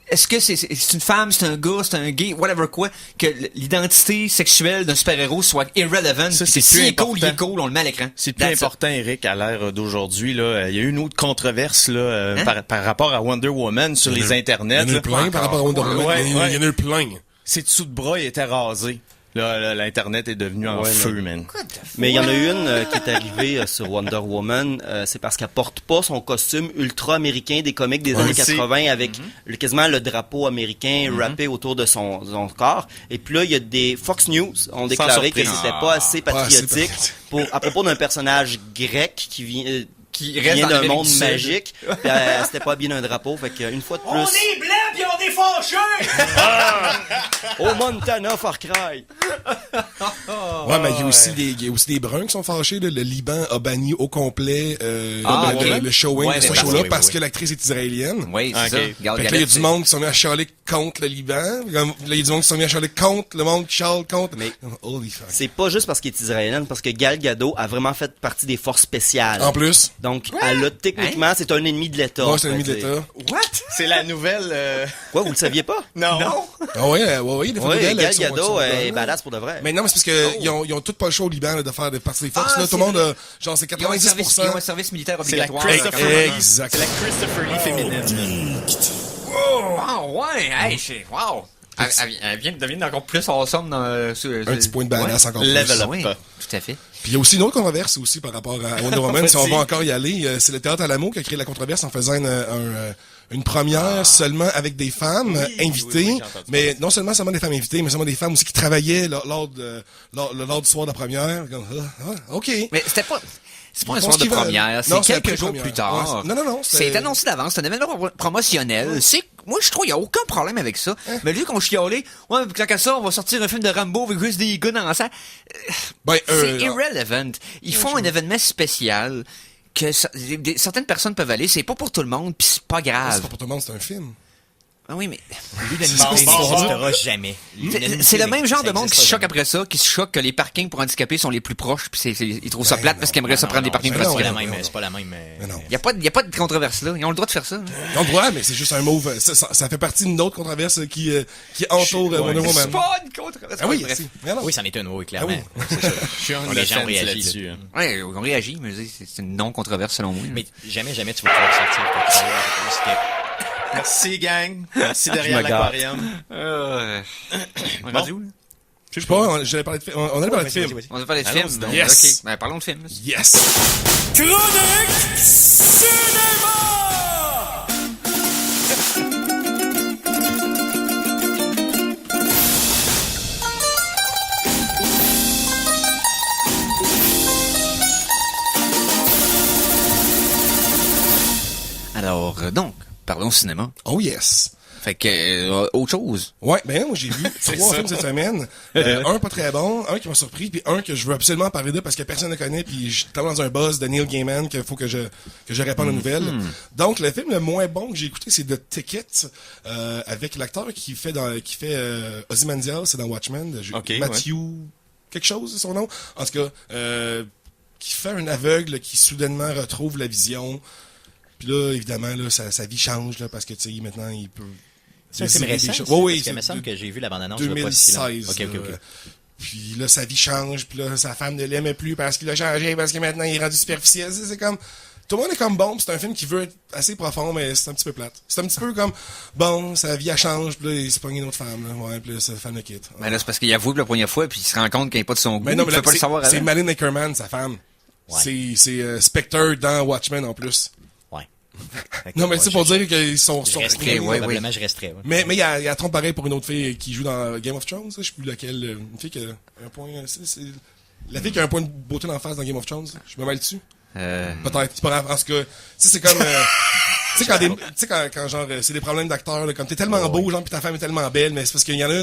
[SPEAKER 2] est-ce que c'est une femme, c'est un gars, c'est un gay, whatever quoi, que l'identité sexuelle d'un super-héros soit irrelevant,
[SPEAKER 4] ça,
[SPEAKER 2] c'est si cool, il est cool, on le met à l'écran.
[SPEAKER 4] C'est plus important, Eric, à l'ère d'aujourd'hui. Là, il y a eu une autre controverse là, par rapport à Wonder Woman sur les internets.
[SPEAKER 6] Il y en a eu plein par rapport à Wonder Woman. Il y en a eu plein.
[SPEAKER 4] Ses dessous de bras il était rasé. Là, l'Internet est devenu en feu, man.
[SPEAKER 5] Mais il y en a une qui est arrivée sur Wonder Woman. C'est parce qu'elle porte pas son costume ultra américain des comics des années 80 avec quasiment le drapeau américain rappé autour de son corps. Et puis là, il y a des Fox News ont déclaré que c'était pas assez patriotique à propos d'un personnage grec qui vient d'un monde magique. C'était pas bien un drapeau. Fait qu'une fois de plus.
[SPEAKER 8] On est blancs pis on est fâcheux!
[SPEAKER 5] Au Montana, Far Cry!
[SPEAKER 6] Ouais, mais il y a aussi des bruns qui sont fâchés. Là. Le Liban a banni au complet le showing de ce show-là parce que l'actrice est israélienne.
[SPEAKER 2] Oui, c'est ça.
[SPEAKER 6] Fait que là, il y a du monde qui sont mis à chialer contre le Liban. Là, il y a du monde qui sont mis à chialer contre le monde qui chiale contre.
[SPEAKER 5] Mais c'est pas juste parce qu'il est israélien, parce que Gal Gadot a vraiment fait partie des forces spéciales.
[SPEAKER 6] En plus.
[SPEAKER 5] Donc, elle a, techniquement, c'est un ennemi de l'État.
[SPEAKER 6] Ouais, c'est un ennemi de l'État.
[SPEAKER 4] What? C'est la nouvelle...
[SPEAKER 5] Quoi, vous le saviez pas?
[SPEAKER 4] Non.
[SPEAKER 6] Ah ouais, des photos d'elle.
[SPEAKER 5] Gal Gadot est badass pour de vrai.
[SPEAKER 6] Mais non, mais c'est parce que ils ont tout pas le choix au Liban là, de faire partie des forces. Là, tout le monde a, genre, c'est 90%.
[SPEAKER 2] Ils ont un service militaire obligatoire.
[SPEAKER 6] Exact.
[SPEAKER 4] C'est la Christopher Lee féminine.
[SPEAKER 2] Wow, ouais, hey, wow. Elle vient de devenir encore plus awesome dans
[SPEAKER 6] un petit point de badass encore plus.
[SPEAKER 4] Level up.
[SPEAKER 2] Oui, tout à fait.
[SPEAKER 6] Puis il y a aussi une autre controverse aussi par rapport à Wonder Woman, si on va encore y aller. C'est le Théâtre Alamo qui a créé la controverse en faisant une première seulement avec des femmes invitées, mais non seulement des femmes invitées, mais seulement des femmes aussi qui travaillaient lors du soir de la première. OK.
[SPEAKER 2] Mais c'est pas un soir de première, c'est quelques jours plus tard.
[SPEAKER 6] Ouais, non.
[SPEAKER 2] C'est annoncé d'avance, c'est un événement promotionnel. Moi, je trouve, il y a aucun problème avec ça. Mais vu qu'on chialait, tant qu'à ça, on va sortir un film de Rambo avec juste des gars dans ça. C'est irrelevant. Ils font un événement spécial que certaines personnes peuvent aller. C'est pas pour tout le monde, pis c'est pas grave.
[SPEAKER 6] C'est pas pour tout le monde, c'est un film.
[SPEAKER 2] Ah oui, mais...
[SPEAKER 7] Lui, n'existera jamais.
[SPEAKER 2] C'est le même genre de monde qui se choque après ça, qui se choque que les parkings pour handicapés sont les plus proches, puis ils trouvent ça plate parce qu'ils aimeraient ça prendre des parkings pour handicapés.
[SPEAKER 7] C'est pas la même.
[SPEAKER 2] Il y a pas de controverse là. Ils ont le droit de faire ça.
[SPEAKER 6] Ils ont le droit, mais c'est juste un move. Ça fait partie d'une autre controverse qui entoure Wonder Woman.
[SPEAKER 2] C'est pas une controverse.
[SPEAKER 6] Ah oui,
[SPEAKER 7] oui, c'en est une, oui, clairement.
[SPEAKER 4] Je suis un
[SPEAKER 7] les gens réagissent
[SPEAKER 4] là-dessus.
[SPEAKER 2] Ouais, on réagit, mais c'est une non-controverse selon moi.
[SPEAKER 7] Mais jamais tu vas pouvoir sortir quelque chose.
[SPEAKER 4] Merci, gang. Merci derrière l'aquarium.
[SPEAKER 2] On est rendu où, là?
[SPEAKER 6] Je sais pas, j'allais parler de film. On allait parler de film.
[SPEAKER 2] On va parler de film. Donc.
[SPEAKER 6] Yes.
[SPEAKER 2] Okay. Ben, parlons de film.
[SPEAKER 6] Yes.
[SPEAKER 10] Chronique Cinéma!
[SPEAKER 2] Alors, donc, parlons cinéma.
[SPEAKER 6] Oh yes.
[SPEAKER 2] Fait que, autre chose.
[SPEAKER 6] Ouais, ben moi j'ai vu 3 films cette semaine. Un pas très bon, un qui m'a surpris, puis un que je veux absolument parler de parce que personne ne connaît, puis je suis tellement dans un buzz de Neil Gaiman qu'il faut que je réponde aux nouvelles. Donc le film le moins bon que j'ai écouté, c'est The Ticket, avec l'acteur qui fait Ozymandias, c'est dans Watchmen, Matthew quelque chose c'est son nom. En tout cas, qui fait un aveugle qui soudainement retrouve la vision. Puis là, évidemment, là, sa vie change là, parce que tu sais, maintenant il peut.
[SPEAKER 7] C'est un film récent.
[SPEAKER 6] Oui,
[SPEAKER 7] il me semble que j'ai vu la bande-annonce.
[SPEAKER 6] 2016.
[SPEAKER 7] Ok.
[SPEAKER 6] Puis là, sa vie change, puis là, sa femme ne l'aimait plus parce qu'il a changé, parce que maintenant il est rendu superficiel. C'est comme... Tout le monde est comme bon, c'est un film qui veut être assez profond, mais c'est un petit peu plate. C'est un petit peu comme, bon, sa vie elle change, puis là, il se pogne une autre femme, là. Ouais, puis là, sa femme le quitte.
[SPEAKER 2] Mais là, c'est parce qu'il avoue pour la première fois, puis il se rend compte qu'il n'est pas de son goût.
[SPEAKER 6] Mais non, mais là,
[SPEAKER 2] pas le savoir.
[SPEAKER 6] C'est Malin Ackerman, sa femme. Ouais. C'est Spectre dans Watchmen en plus. Non, mais c'est pour dire qu'ils sont
[SPEAKER 7] probablement je resterais. Ouais.
[SPEAKER 6] Mais il y a trop pareil pour une autre fille qui joue dans Game of Thrones, je sais plus laquelle, une fille qui a un point, c'est la fille qui a un point de beauté d'en face dans Game of Thrones, je me mêle dessus. Peut-être, c'est pas grave, parce que, c'est comme, tu sais quand genre, c'est des problèmes d'acteurs, comme t'es tellement beau, genre, pis ta femme est tellement belle, mais c'est parce qu'il y en a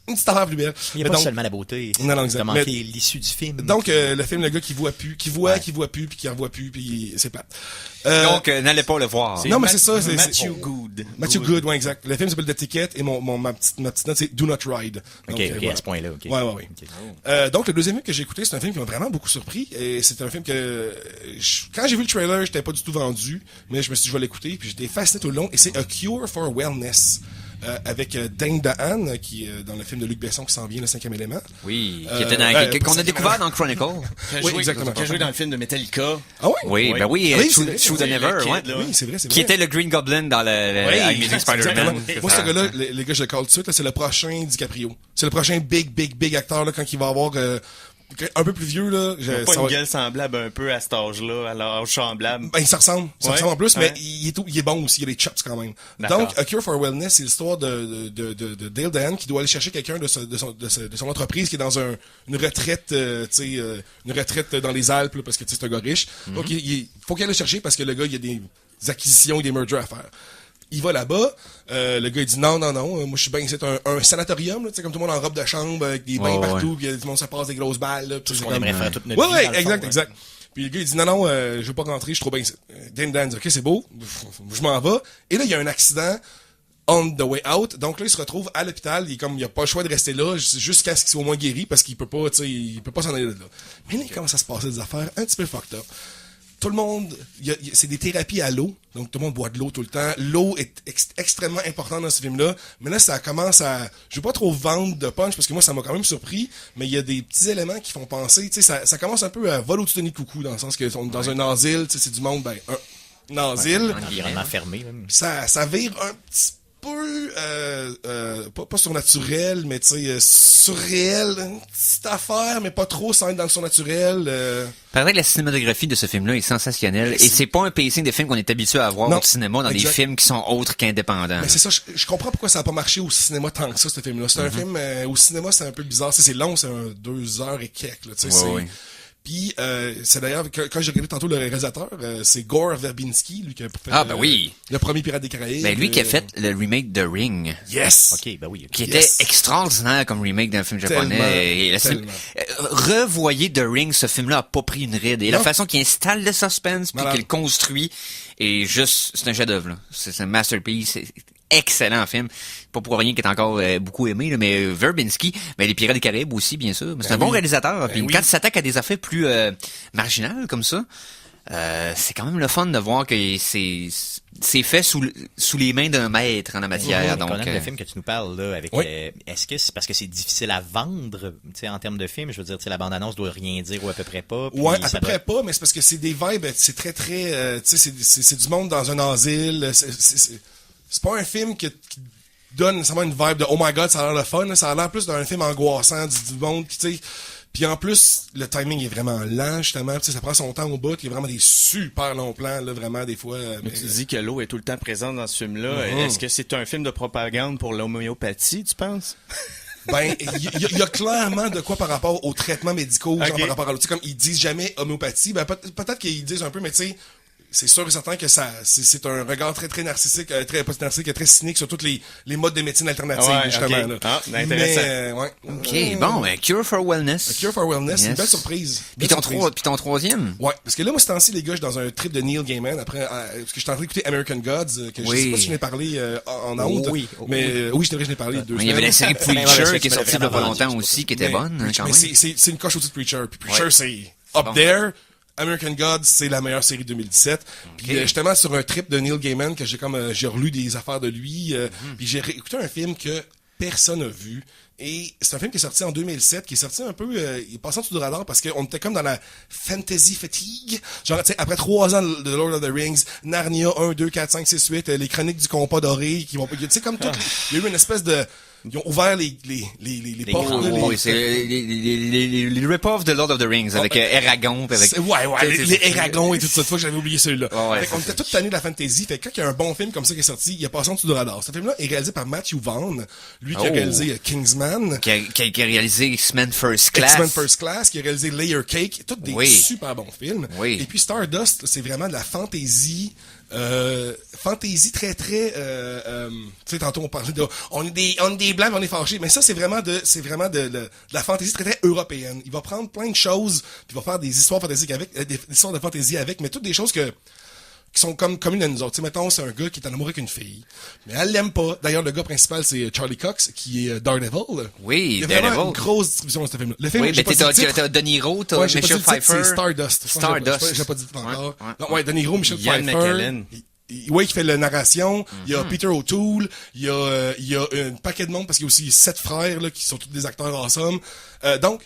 [SPEAKER 6] une petite affaire plus belle.
[SPEAKER 7] Il n'y a pas seulement la beauté.
[SPEAKER 6] Non, exact.
[SPEAKER 7] T'as manqué l'issue du film.
[SPEAKER 6] Donc, le film, le gars qui voit plus, qui voit plus, puis qui en voit plus, puis c'est plate.
[SPEAKER 2] Donc, n'allez pas le voir.
[SPEAKER 6] Non, mais c'est ça.
[SPEAKER 4] Matthew Good.
[SPEAKER 6] Matthew Good, ouais, exact. Le film s'appelle The Ticket et ma petite note, c'est Do Not Ride. Donc,
[SPEAKER 7] OK,
[SPEAKER 6] voilà.
[SPEAKER 7] à ce point-là, OK.
[SPEAKER 6] Ouais.
[SPEAKER 7] Okay.
[SPEAKER 6] Donc, le deuxième film que j'ai écouté, c'est un film qui m'a vraiment beaucoup surpris. Et c'est un film que, quand j'ai vu le trailer, j'étais pas du tout vendu, mais je me suis dit, je vais l'écouter, puis j'étais fasciné tout le long. Et c'est A Cure for Wellness. Avec Dane DeHaan, qui dans le film de Luc Besson qui s'en vient, Le 5e élément.
[SPEAKER 2] Oui, qui était dans, qu'on a découvert dans Chronicle.
[SPEAKER 6] Oui, exactement.
[SPEAKER 4] Qui a joué dans le film de Metallica.
[SPEAKER 6] Ah oui?
[SPEAKER 2] Oui, ben oui, Through the Never, ouais.
[SPEAKER 6] Oui, c'est vrai.
[SPEAKER 2] Qui était le Green Goblin dans le Amazing Spider-Man.
[SPEAKER 6] Moi, ce gars-là, les gars, je le call tout de suite, là, c'est le prochain DiCaprio. C'est le prochain big acteur, là, quand il va avoir, un peu plus vieux, là.
[SPEAKER 4] Pas une gueule semblable un peu à cet âge-là, à l'âge semblable.
[SPEAKER 6] Ben, ça ressemble en plus, mais il est bon aussi, il a des chops quand même. Donc, A Cure for Wellness, c'est l'histoire de Dale DeHaan qui doit aller chercher quelqu'un de son entreprise qui est dans une retraite, une retraite dans les Alpes, là, parce que c'est un gars riche. Donc, il faut qu'il aille le chercher parce que le gars, il y a des acquisitions et des mergers à faire. Il va là-bas, le gars il dit non, moi je suis bien, c'est un sanatorium, là, comme tout le monde en robe de chambre, avec des bains partout, puis tout le monde se passe des grosses balles. Là,
[SPEAKER 7] tout ce qu'on aimerait faire toute notre vie.
[SPEAKER 6] Ouais, exact. Puis le gars il dit non, je veux pas rentrer, je suis trop bien. Dan dit ok, c'est beau, je m'en vais. Et là il y a un accident on the way out, donc là il se retrouve à l'hôpital, il a pas le choix de rester là jusqu'à ce qu'il soit au moins guéri parce qu'il peut pas, il peut pas s'en aller de là. Mais là il commence à se passer des affaires un petit peu fucked up. Tout le monde, c'est des thérapies à l'eau, donc tout le monde boit de l'eau tout le temps. L'eau est extrêmement importante dans ce film-là. Mais là, ça commence à... Je veux pas trop vendre de punch, parce que moi, ça m'a quand même surpris, mais il y a des petits éléments qui font penser, tu sais, ça commence un peu à vol au-dessus de nid de coucou, dans le sens que on est dans un asile, tu sais, c'est du monde, un asile.
[SPEAKER 7] Un environnement fermé.
[SPEAKER 6] Ça vire un petit peu, pas surnaturel, mais tu sais, surréel, une petite affaire, mais pas trop sans être dans le surnaturel.
[SPEAKER 2] Paraît que la cinématographie de ce film-là est sensationnelle, et c'est pas un pacing de film qu'on est habitué à voir au cinéma dans des films qui sont autres qu'indépendants.
[SPEAKER 6] Mais c'est ça, je comprends pourquoi ça a pas marché au cinéma tant que ça, ce film-là. C'est un film, au cinéma, c'est un peu bizarre. C'est long, c'est 2 heures et quelques, là, tu sais, Puis c'est d'ailleurs, quand j'ai regardé tantôt le réalisateur, c'est Gore Verbinski, lui qui a fait le premier Pirate des Caraïbes.
[SPEAKER 2] Ben lui qui a fait le remake de Ring.
[SPEAKER 6] Yes!
[SPEAKER 7] OK, ben oui.
[SPEAKER 2] Qui était extraordinaire comme remake d'un film japonais. Revoyez The Ring, ce film-là a pas pris une ride. Et la façon qu'il installe le suspense, puis qu'il construit, est juste, c'est un chef-d'œuvre, là. C'est un masterpiece. Excellent film. Pas pour rien qu'il est encore beaucoup aimé, là, mais Verbinski, mais les Pirates des Caraïbes aussi, bien sûr. C'est un bon réalisateur. Puis quand il s'attaque à des affaires plus marginales comme ça, c'est quand même le fun de voir que c'est fait sous les mains d'un maître en la matière. Donc,
[SPEAKER 7] le film que tu nous parles là, avec est-ce que c'est parce que c'est difficile à vendre, tu sais, en termes de film, je veux dire, tu sais, la bande-annonce doit rien dire ou à peu près pas.
[SPEAKER 6] Ouais, à peu près pas, mais c'est parce que c'est des vibes, c'est très très, tu sais, c'est du monde dans un asile. C'est pas un film qui donne nécessairement une vibe de oh my god, ça a l'air le fun, là. Ça a l'air plus d'un film angoissant du monde qui, tu sais. Puis en plus, le timing est vraiment lent, justement. Tu sais, ça prend son temps au bout. Il y a vraiment des super longs plans, là, vraiment, des fois.
[SPEAKER 4] Mais tu dis que l'eau est tout le temps présente dans ce film-là. Est-ce que c'est un film de propagande pour l'homéopathie, tu penses?
[SPEAKER 6] Ben, il y a clairement de quoi par rapport aux traitements médicaux, genre par rapport à l'autre. Tu sais, comme ils disent jamais homéopathie, ben peut-être qu'ils disent un peu, mais tu sais, c'est sûr et certain que c'est un regard très très narcissique, très cynique sur tous les modes de médecine alternative, justement. Là.
[SPEAKER 4] Ah, intéressant.
[SPEAKER 2] Mais, OK, bon, Cure for Wellness.
[SPEAKER 6] A Cure for Wellness, c'est une belle surprise.
[SPEAKER 2] Puis ton troisième?
[SPEAKER 6] Ouais, parce que là, moi, ce temps-ci, les gars, je suis dans un trip de Neil Gaiman, après, parce que je suis en train d'écouter American Gods, que je sais pas si je n'ai parlé en honte, mais oui, je n'ai parlé 2 semaines.
[SPEAKER 2] Il y avait la série Preacher qui est sortie il y a pas longtemps aussi, qui était bonne, quand même.
[SPEAKER 6] C'est une coche au-dessus de Preacher, puis Preacher, c'est up there. American Gods, c'est la meilleure série de 2017. Puis justement sur un trip de Neil Gaiman que j'ai relu des affaires de lui, puis j'ai écouté un film que personne n'a vu. Et c'est un film qui est sorti en 2007, qui est sorti un peu, il est passé en dessous du radar parce qu'on était comme dans la fantasy fatigue. Genre, tu sais, après 3 ans de Lord of the Rings, Narnia 1, 2, 4, 5, 6, 8, les chroniques du compas doré, qui vont, tu sais, comme tout, il y a eu une espèce de, ils ont ouvert les portes.
[SPEAKER 2] Oui, c'est les rip-offs de Lord of the Rings avec Eragon.
[SPEAKER 6] Les Eragon et tout ça. Cette fois que j'avais oublié celui-là. On était toute tannés de la fantasy. Fait que quand il y a un bon film comme ça qui est sorti, il est passé en dessous du radar. Ce film-là est réalisé par Matthew Vaughn, lui qui a réalisé Kingsman.
[SPEAKER 2] Qui a réalisé X-Men First Class.
[SPEAKER 6] X-Men First Class, qui a réalisé Layer Cake. Tous des super bons films.
[SPEAKER 2] Oui.
[SPEAKER 6] Et puis Stardust, c'est vraiment de la fantasy Fantasy très très tu sais, tantôt on parlait de on est des blancs mais on est fâchés, mais ça c'est vraiment de la fantasy très très européenne. Il va prendre plein de choses puis il va faire des histoires fantaisiques avec des histoires de fantasy avec, mais toutes des choses qui sont comme communes à nous autres. Tu sais, mettons, c'est un gars qui est en amour avec une fille, mais elle l'aime pas. D'ailleurs, le gars principal, c'est Charlie Cox, qui est Daredevil.
[SPEAKER 2] Oui,
[SPEAKER 6] il y a vraiment une grosse distribution de ce film-là. Le film,
[SPEAKER 2] oui, mais t'as De Niro, t'as Michel Pfeiffer.
[SPEAKER 6] C'est Stardust.
[SPEAKER 2] J'ai
[SPEAKER 6] pas dit encore. Ouais, De Niro, Michel Pfeiffer. Oui, qui fait la narration. Il y a Peter O'Toole. Il y a un paquet de monde, parce qu'il y a aussi 7 frères, là, qui sont tous des acteurs awesome. Donc,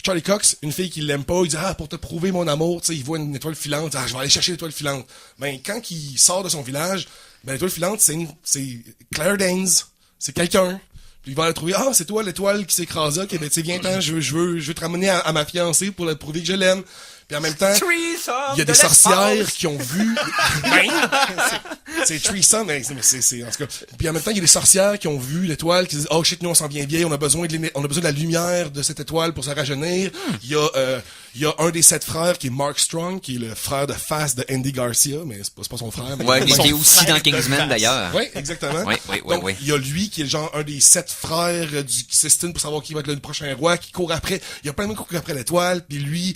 [SPEAKER 6] Charlie Cox, une fille qui l'aime pas, il dit, pour te prouver mon amour, tu sais, il voit une étoile filante, je vais aller chercher l'étoile filante. Ben, quand il sort de son village, ben, l'étoile filante, c'est Claire Danes. C'est quelqu'un. Puis il va la trouver, c'est toi l'étoile qui s'écrasa, ok, ben, tu sais, viens-ten, je veux te ramener à ma fiancée pour la prouver que je l'aime. Puis en même temps, il y a des sorcières qui ont vu... c'est threesome, mais c'est en tout cas. Puis en même temps, il y a des sorcières qui ont vu l'étoile, qui disent, oh shit, nous on s'en vient vieille, on a besoin de la lumière de cette étoile pour se rajeunir. Il y a un des 7 frères qui est Mark Strong, qui est le frère de Fast de Andy Garcia, mais c'est pas son frère. Mais
[SPEAKER 2] ouais, qui est aussi dans Kingsman d'ailleurs.
[SPEAKER 6] Oui, exactement. Donc, il y a lui qui est genre un des 7 frères du Sistine pour savoir qui va être le prochain roi, qui court après. Il y a plein de gens qui courent après l'étoile, puis lui...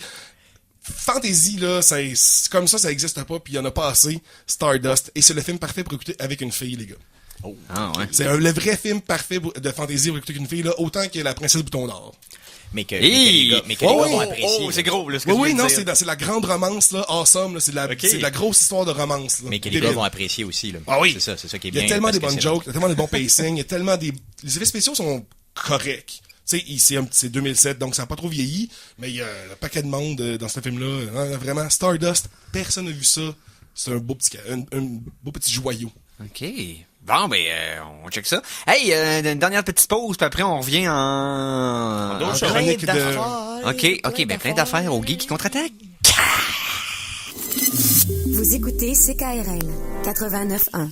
[SPEAKER 6] Fantasy, là, c'est comme ça existe pas, puis il y en a pas assez. Stardust. Et c'est le film parfait pour écouter avec une fille, les gars.
[SPEAKER 2] Oh. Ah, ouais.
[SPEAKER 6] C'est le vrai film parfait de fantasy pour écouter avec une fille, là, autant que La Princesse Bouton d'Or.
[SPEAKER 7] Mais que les gars vont apprécier.
[SPEAKER 2] Oh, c'est gros, là, ce que
[SPEAKER 6] oui, non, c'est la grande romance, là, awesome, là, c'est la grosse histoire de romance, là.
[SPEAKER 7] Mais que les gars vont apprécier aussi, là.
[SPEAKER 6] Ah oui.
[SPEAKER 7] C'est ça qui est bien.
[SPEAKER 6] Il y a tellement des bonnes jokes, il y a tellement de bons pacing, il y a tellement les effets spéciaux sont corrects. Tu sais, c'est 2007, donc ça n'a pas trop vieilli, mais il y a un paquet de monde dans ce film-là. Vraiment, Stardust, personne n'a vu ça. C'est un beau petit joyau.
[SPEAKER 2] OK. Bon, ben, on check ça. Hey, une dernière petite pause, puis après on revient en
[SPEAKER 6] chronique
[SPEAKER 2] de... OK, ben plein d'affaires au Geek qui contre-attaque.
[SPEAKER 11] Vous écoutez CKRL 89.1.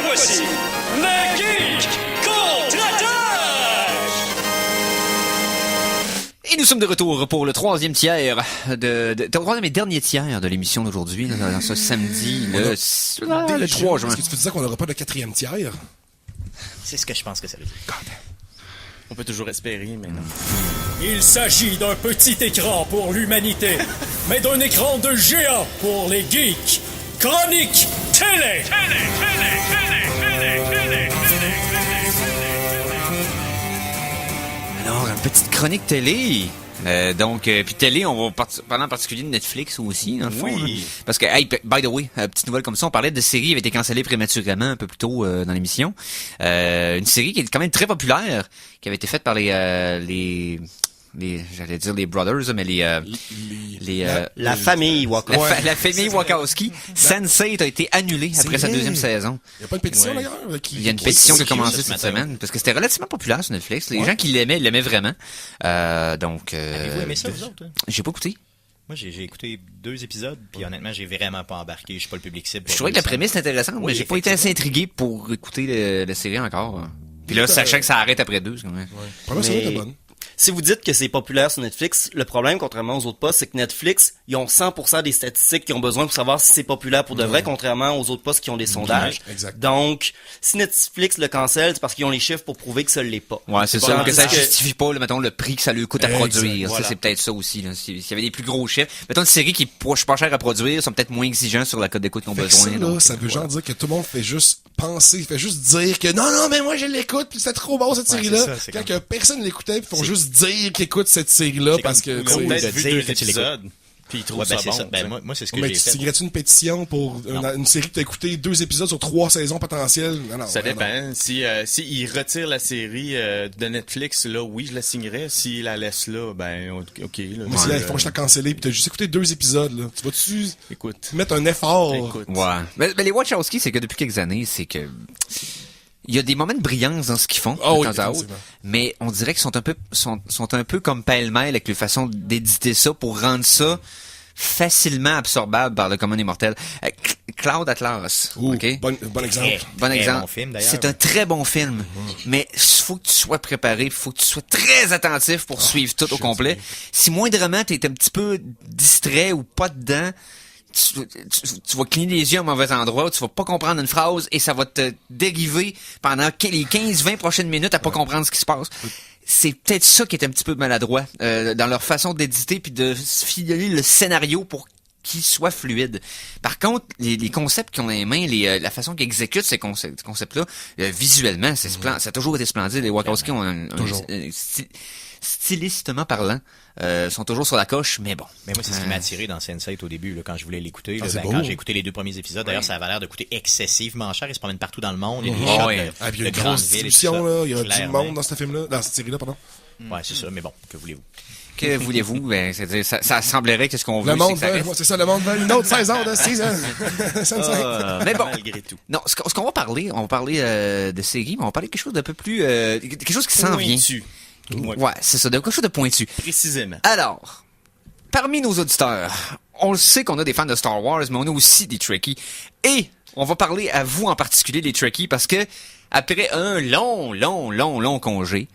[SPEAKER 10] Voici le Geek contre-attaque!
[SPEAKER 2] Et nous sommes de retour pour le troisième tiers troisième et dernier tiers de l'émission d'aujourd'hui, dans ce samedi, le 3 juin.
[SPEAKER 6] Est-ce que tu veux dire qu'on n'aura pas de 4e tiers?
[SPEAKER 7] C'est ce que je pense que ça veut dire.
[SPEAKER 4] On peut toujours espérer, mais non.
[SPEAKER 10] Il s'agit d'un petit écran pour l'humanité, mais d'un écran de géant pour les geeks. Chronique télé!
[SPEAKER 2] Alors, une petite chronique télé. Puis télé, on va parler en particulier de Netflix aussi, dans le fond.
[SPEAKER 4] Oui.
[SPEAKER 2] Là. Parce que, hey, by the way, petite nouvelle comme ça, on parlait de série qui avait été cancellée prématurément un peu plus tôt dans l'émission. Une série qui est quand même très populaire, qui avait été faite par j'allais dire les brothers, mais
[SPEAKER 5] la famille Wachowski.
[SPEAKER 2] La famille Wachowski. Sense8 a été annulée après sa deuxième saison.
[SPEAKER 6] Il n'y a pas une pétition d'ailleurs?
[SPEAKER 2] Il y a une pétition qui a commencé cette semaine, parce que c'était relativement populaire sur Netflix. Les gens qui l'aimaient vraiment.
[SPEAKER 7] Avez-vous aimé ça, vous autres?
[SPEAKER 2] J'ai pas écouté.
[SPEAKER 7] Moi, j'ai écouté 2 épisodes, puis honnêtement, j'ai vraiment pas embarqué. Je suis pas le public cible.
[SPEAKER 2] Je trouvais que la prémisse était intéressante, mais j'ai pas été assez intrigué pour écouter la série encore. Puis là, sachant que ça arrête après 2, c'est quand même...
[SPEAKER 6] Première série était bonne.
[SPEAKER 5] Si vous dites que c'est populaire sur Netflix, le problème, contrairement aux autres postes, c'est que Netflix, ils ont 100% des statistiques qu'ils ont besoin pour savoir si c'est populaire pour de vrai, contrairement aux autres postes qui ont des sondages.
[SPEAKER 6] Exact.
[SPEAKER 5] Donc, si Netflix le cancelle, c'est parce qu'ils ont les chiffres pour prouver que ça l'est pas.
[SPEAKER 2] Ouais, c'est ça. Que ça justifie pas, mettons, le prix que ça lui coûte à produire.
[SPEAKER 5] Voilà.
[SPEAKER 2] Ça, c'est peut-être ça aussi, là. S'il y avait des plus gros chiffres. Mettons, une série qui est pas chère à produire, sont peut-être moins exigeants sur la cote d'écoute qu'ils ont besoin.
[SPEAKER 6] Ça, là, ça veut genre dire que tout le monde fait juste penser, fait juste dire que non, mais moi je l'écoute, puis c'est trop bon cette série-là. Quand que personne l'écoutait, puis font juste dire qu'ils écoutent cette série-là parce que
[SPEAKER 4] ils ont peut-être vu 2 épisodes. Puis ils trouvent ça bon.
[SPEAKER 7] Ça. Moi, c'est ce que j'ai fait.
[SPEAKER 6] Mais tu signerais-tu une pétition pour une série que t'as écouté 2 épisodes sur 3 saisons potentielles? Non,
[SPEAKER 4] ça dépend. Si ils retirent la série de Netflix, là, oui, je la signerais. S'ils la laissent là, ben, ok. Là,
[SPEAKER 6] mais si là, ils font juste la canceller, puis t'as juste écouté 2 épisodes, là. Tu vas-tu mettre un
[SPEAKER 2] effort? Ouais. Mais les Wachowski, c'est que depuis quelques années, c'est que... Il y a des moments de brillance dans ce qu'ils font, de temps à autre, mais on dirait qu'ils sont un peu comme pêle-mêle avec la façon d'éditer ça pour rendre ça facilement absorbable par le commun des mortels. Cloud Atlas. OK?
[SPEAKER 6] Bon exemple.
[SPEAKER 2] Bon exemple.
[SPEAKER 7] Bon film, d'ailleurs.
[SPEAKER 2] C'est un très bon film, mais il faut que tu sois préparé, il faut que tu sois très attentif pour suivre tout au complet. Si moindrement t'es un petit peu distrait ou pas dedans, tu vas cligner les yeux au mauvais endroit, tu vas pas comprendre une phrase et ça va te dériver pendant les 15-20 prochaines minutes à pas comprendre ce qui se passe. C'est peut-être ça qui est un petit peu maladroit dans leur façon d'éditer puis de filer le scénario pour qu'il soit fluide. Par contre, les concepts qu'ils ont dans les mains, la façon qu'ils exécutent ces concepts-là, visuellement, ça a toujours été splendide. Les Wachowski ont stylistement parlant, sont toujours sur la coche, mais bon.
[SPEAKER 7] Mais moi, c'est ce qui m'a attiré dans Sense8 au début, là, quand je voulais l'écouter. Quand j'ai écouté les 2 premiers épisodes, d'ailleurs, ça avait l'air de coûter excessivement cher. Ils se promènent partout dans le monde. Il y a des shots
[SPEAKER 6] il y a une grosse distribution, là. Il y a du monde dans ce film-là, dans cette série-là, pardon.
[SPEAKER 7] Ouais, c'est ça, mais bon, que voulez-vous?
[SPEAKER 2] Que voulez-vous? Ben, c'est-à-dire, ça semblerait que ce qu'on veut,
[SPEAKER 6] le monde
[SPEAKER 2] c'est
[SPEAKER 6] ça, le monde veut une autre saison de 6 ans.
[SPEAKER 2] Mais bon.
[SPEAKER 5] Malgré tout.
[SPEAKER 2] Non, ce qu'on va parler, de série, mais on va parler de quelque chose d'un peu plus, quelque chose qui s'en vient. Ouais, c'est ça, de quelque chose de pointu.
[SPEAKER 4] Précisément.
[SPEAKER 2] Alors, parmi nos auditeurs, on le sait qu'on a des fans de Star Wars, mais on a aussi des Trekkies. Et on va parler à vous en particulier, les Trekkies, parce que après un long congé,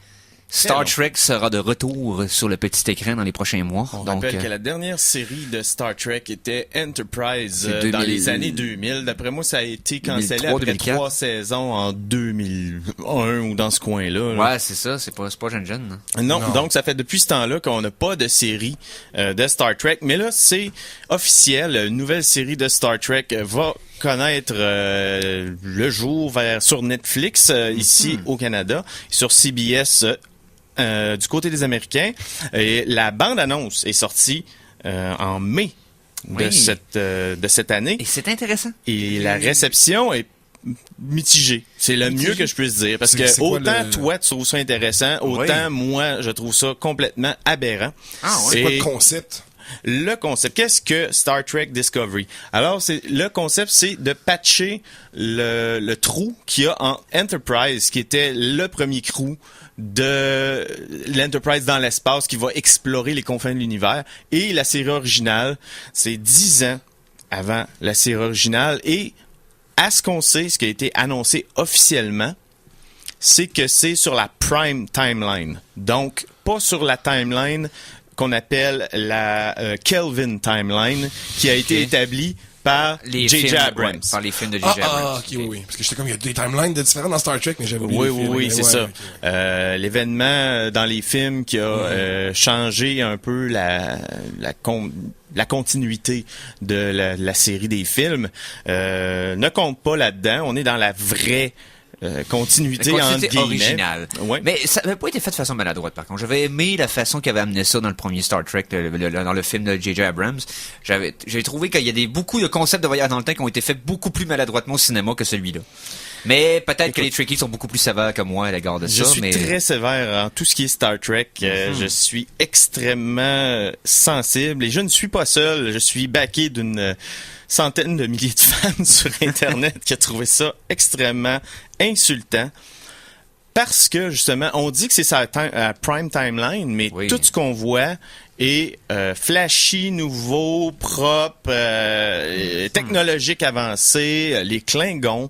[SPEAKER 2] Star Trek sera de retour sur le petit écran dans les prochains mois.
[SPEAKER 4] On rappelle que la dernière série de Star Trek était Enterprise dans les années 2000. D'après moi, ça a été cancellé après 3 saisons en 2001 ou dans ce coin-là. Là.
[SPEAKER 2] Ouais, c'est ça. C'est pas jeune.
[SPEAKER 4] Non, donc ça fait depuis ce temps-là qu'on n'a pas de série de Star Trek. Mais là, c'est officiel. Une nouvelle série de Star Trek va connaître le jour sur Netflix ici au Canada, sur CBS du côté des Américains. Et la bande-annonce est sortie en mai de cette année.
[SPEAKER 2] Et c'est intéressant.
[SPEAKER 4] Et la réception est mitigée. C'est le mieux que je puisse dire. Parce que autant toi, tu trouves ça intéressant, autant moi, je trouve ça complètement aberrant.
[SPEAKER 6] Ah ouais. C'est quoi le concept?
[SPEAKER 4] Le concept, qu'est-ce que Star Trek Discovery? Alors, le concept, c'est de patcher le trou qu'il y a en Enterprise, qui était le premier crew de l'Enterprise dans l'espace qui va explorer les confins de l'univers. Et la série originale, c'est 10 ans avant la série originale. Et à ce qu'on sait, ce qui a été annoncé officiellement, c'est que c'est sur la Prime Timeline. Donc, pas sur la timeline qu'on appelle la Kelvin Timeline, qui a été établie par J.J. Abrams.
[SPEAKER 2] Ouais, par les films de J.J. Abrams.
[SPEAKER 6] Ok, oui. Parce que j'étais comme, il y a des timelines différentes dans Star Trek, mais j'avais oublié.
[SPEAKER 4] Oui, c'est ça. Okay. L'événement dans les films qui a changé un peu la continuité de la série des films ne compte pas là-dedans. On est dans la vraie continuité
[SPEAKER 2] originale.
[SPEAKER 4] Ouais.
[SPEAKER 2] Mais ça n'avait pas été fait de façon maladroite, par contre. J'avais aimé la façon qu'il avait amené ça dans le premier Star Trek, dans le film de J.J. Abrams. J'ai trouvé qu'il y a beaucoup de concepts de voyage dans le temps qui ont été faits beaucoup plus maladroitement au cinéma que celui-là. Mais peut-être que les Trekkies sont beaucoup plus sévères que moi à l'égard de ça.
[SPEAKER 4] Je suis très sévère en tout ce qui est Star Trek. Je suis extrêmement sensible et je ne suis pas seul. Je suis backé d'une centaine de milliers de fans sur Internet qui a trouvé ça extrêmement insultant. Parce que, justement, on dit que c'est sa Prime Timeline, mais tout ce qu'on voit est flashy, nouveau, propre, technologique avancé. Les Klingons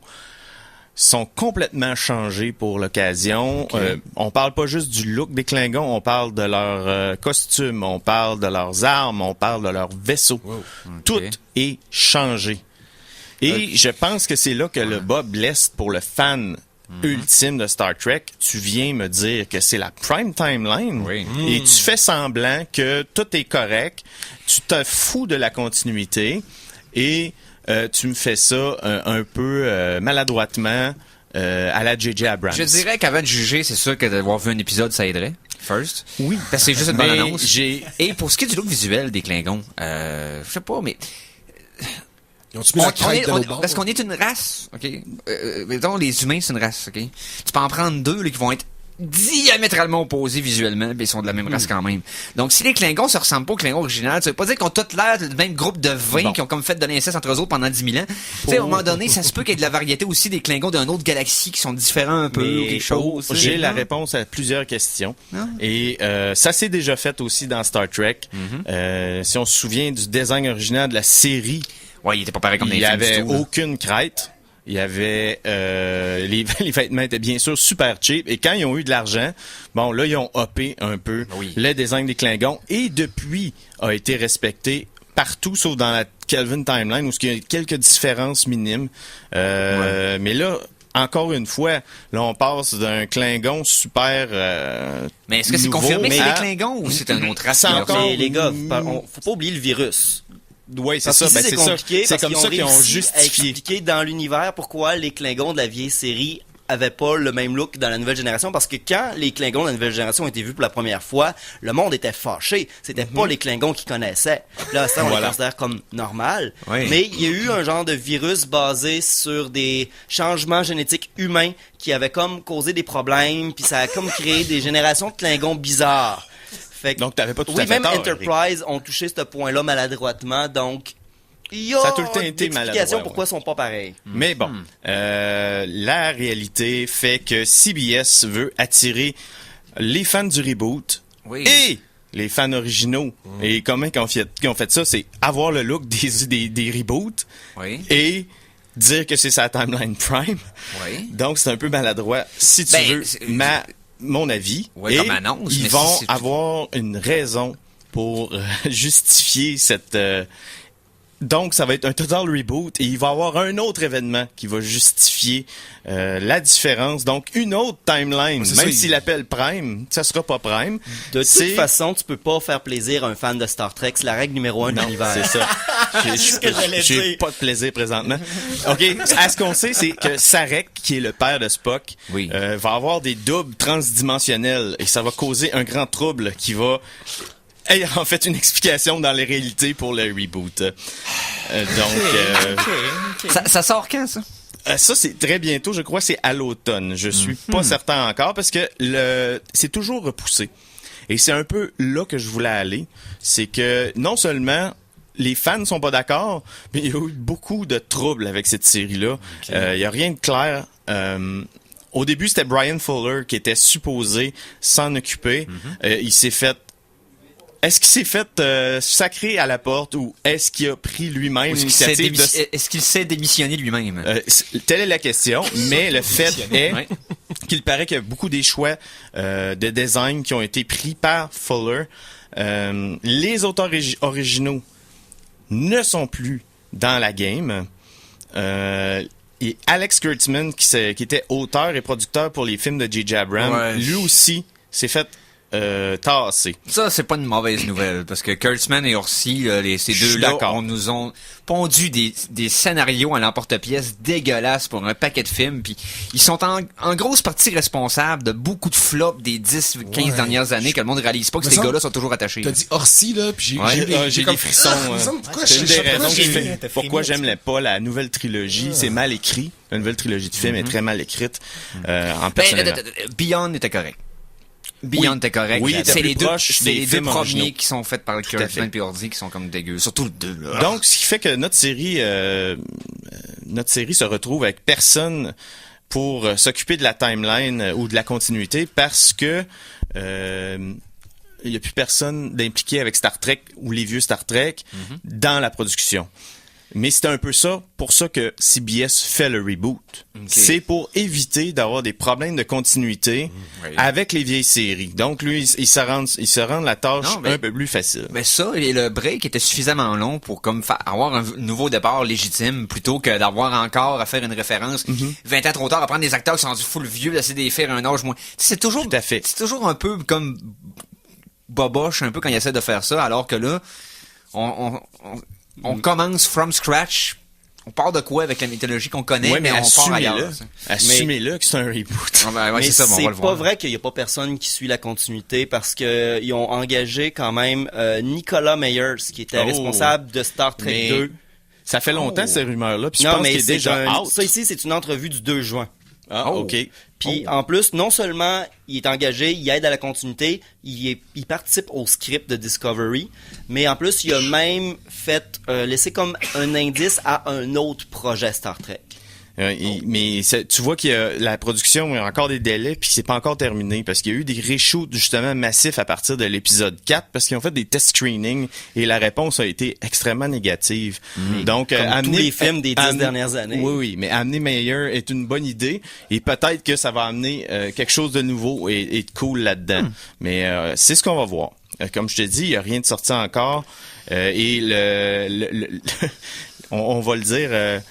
[SPEAKER 4] sont complètement changés pour l'occasion. Okay. On parle pas juste du look des Klingons, on parle de leurs costumes, on parle de leurs armes, on parle de leurs vaisseaux. Wow. Okay. Tout est changé. Et je pense que c'est là que le bas blesse pour le fan ultime de Star Trek. Tu viens me dire que c'est la Prime Timeline et tu fais semblant que tout est correct. Tu te fous de la continuité et tu me fais ça un peu maladroitement à la J.J. Abrams.
[SPEAKER 2] Je dirais qu'avant de juger, c'est sûr que d'avoir vu un épisode, ça aiderait. First. Oui. Parce que c'est juste une bonne annonce. Et pour ce qui est du look visuel des Klingons, je sais pas, mais... parce qu'on est une race, ok? Mettons, les humains, c'est une race, ok? Tu peux en prendre deux là, qui vont être diamétralement opposés visuellement, mais ils sont de la même race quand même. Donc, si les Klingons se ressemblent pas aux Klingons originaux, ça veut pas dire qu'ils ont tous l'air du même groupe de 20 qui ont comme fait de l'inceste entre eux autres pendant 10 000 ans. Tu sais, à un moment donné, ça se peut qu'il y ait de la variété aussi des Klingons d'une autre galaxie qui sont différents un peu, ou quelque chose.
[SPEAKER 4] J'ai la réponse à plusieurs questions. Et ça s'est déjà fait aussi dans Star Trek. Si on se souvient du design original de la série,
[SPEAKER 2] il était pas pareil comme
[SPEAKER 4] il n'y avait aucune crête. Il y avait les vêtements étaient bien sûr super cheap, et quand ils ont eu de l'argent, bon là ils ont uppé un peu le design des Klingons, et depuis a été respecté partout sauf dans la Kelvin Timeline où il y a quelques différences minimes. Mais là encore une fois, là on passe d'un Klingon super
[SPEAKER 2] mais est-ce que c'est confirmé que c'est les Klingons ou c'est un autre race?
[SPEAKER 5] Les gars, faut pas oublier le virus.
[SPEAKER 4] Oui, c'est ça.
[SPEAKER 5] C'est compliqué
[SPEAKER 4] c'est comme ça qu'ils ont
[SPEAKER 5] justifié à expliquer dans l'univers pourquoi les Klingons de la vieille série avaient pas le même look dans la nouvelle génération, parce que quand les Klingons de la nouvelle génération ont été vus pour la première fois, le monde était fâché. C'était pas les Klingons qu'ils connaissaient. Là, ça, on les considère comme normal. Mais il y a eu un genre de virus basé sur des changements génétiques humains qui avaient comme causé des problèmes, puis ça a comme créé des générations de Klingons bizarres.
[SPEAKER 4] Donc, t'avais pas tout à fait
[SPEAKER 5] même
[SPEAKER 4] tort,
[SPEAKER 5] Enterprise ont touché ce point-là maladroitement, donc il y a
[SPEAKER 4] ça a tout le temps été
[SPEAKER 5] explication pourquoi ils sont pas pareils.
[SPEAKER 4] Mais bon, la réalité fait que CBS veut attirer les fans du reboot et les fans originaux. Et comment ils ont fait ça? C'est avoir le look des reboots et dire que c'est sa timeline prime. Donc, c'est un peu maladroit. Si tu veux, mon avis, et
[SPEAKER 2] comme annonce,
[SPEAKER 4] ils vont avoir une raison pour justifier cette... Donc, ça va être un total reboot et il va y avoir un autre événement qui va justifier la différence. Donc, une autre timeline, même s'il l'appelle Prime, ça sera pas Prime.
[SPEAKER 5] De toute façon, tu peux pas faire plaisir à un fan de Star Trek. C'est la règle numéro 1 de l'univers.
[SPEAKER 4] C'est ça. J'ai pas de plaisir présentement. OK, à ce qu'on sait, c'est que Sarek, qui est le père de Spock, va avoir des doubles transdimensionnels et ça va causer un grand trouble qui va... en fait une explication dans les réalités pour le reboot.
[SPEAKER 2] Ça sort quand, ça?
[SPEAKER 4] Ça, c'est très bientôt, je crois, c'est à l'automne. Je suis pas certain encore parce que c'est toujours repoussé. Et c'est un peu là que je voulais aller. C'est que non seulement les fans sont pas d'accord, mais il y a eu beaucoup de troubles avec cette série-là. Il y a rien de clair. Au début, c'était Brian Fuller qui était supposé s'en occuper. Il s'est fait... Est-ce qu'il s'est fait sacrer à la porte ou est-ce qu'il a pris lui-même l'initiative
[SPEAKER 2] Est-ce qu'il s'est démissionné lui-même?
[SPEAKER 4] Telle est la question, mais le fait est qu'il paraît qu'il y a beaucoup des choix de design qui ont été pris par Fuller. Les auteurs originaux ne sont plus dans la game. Et Alex Kurtzman, qui était auteur et producteur pour les films de J.J. Abrams, lui aussi s'est fait tassé.
[SPEAKER 2] Ça, c'est pas une mauvaise nouvelle, parce que Kurtzman et Orsi, ces deux-là, nous ont pondu des scénarios à l'emporte-pièce dégueulasses pour un paquet de films, puis ils sont en grosse partie responsables de beaucoup de flops des 10-15 dernières années que le monde réalise pas que ces gars-là sont toujours attachés.
[SPEAKER 6] T'as dit Orsi, là, puis
[SPEAKER 4] j'ai des frissons. C'est une des raisons qui fait pourquoi j'aime pas la nouvelle trilogie. C'est mal écrit. La nouvelle trilogie de films est très mal écrite.
[SPEAKER 2] Beyond était correct. Beyond était correct. C'est les deux premiers qui sont faits par Kurtzman et Orsi qui sont comme dégueux. Surtout le 2. Là.
[SPEAKER 4] Donc, ce qui fait que notre série se retrouve avec personne pour s'occuper de la timeline ou de la continuité parce que il y a plus personne d'impliqué avec Star Trek ou les vieux Star Trek dans la production. Mais c'est un peu ça, pour ça que CBS fait le reboot. C'est pour éviter d'avoir des problèmes de continuité avec les vieilles séries. Donc lui, il se rend la tâche un peu plus facile.
[SPEAKER 2] Mais ça, et le break était suffisamment long pour comme avoir un nouveau départ légitime plutôt que d'avoir encore à faire une référence 20 ans trop tard, à prendre des acteurs qui sont du full vieux, d'essayer de les faire un âge moins. C'est toujours un peu comme boboche un peu quand il essaie de faire ça, alors que là, on commence from scratch. On part de quoi avec la mythologie qu'on connaît, mais on part ailleurs.
[SPEAKER 4] Assumez-le que c'est un reboot.
[SPEAKER 5] Mais c'est pas vrai qu'il y a pas personne qui suit la continuité parce que ils ont engagé quand même Nicolas Meyers qui était responsable de Star Trek 2.
[SPEAKER 4] Ça fait longtemps ces rumeurs-là. Puis je pense qu'il est déjà out.
[SPEAKER 5] Ça ici, c'est une entrevue du 2 juin.
[SPEAKER 4] OK.
[SPEAKER 5] Puis en plus, non seulement il est engagé, il aide à la continuité, il participe au script de Discovery, mais en plus, il a même laissé comme un indice à un autre projet Star Trek.
[SPEAKER 4] Mais tu vois que la production a encore des délais puis c'est pas encore terminé parce qu'il y a eu des reshoots justement massifs à partir de l'épisode 4 parce qu'ils ont fait des test screenings et la réponse a été extrêmement négative. Donc
[SPEAKER 5] comme tous les films des 10 dernières années.
[SPEAKER 4] Oui, mais amener Meyer est une bonne idée et peut-être que ça va amener quelque chose de nouveau et de cool là-dedans. Mais c'est ce qu'on va voir. Comme je te dis, il y a rien de sorti encore et on va le dire.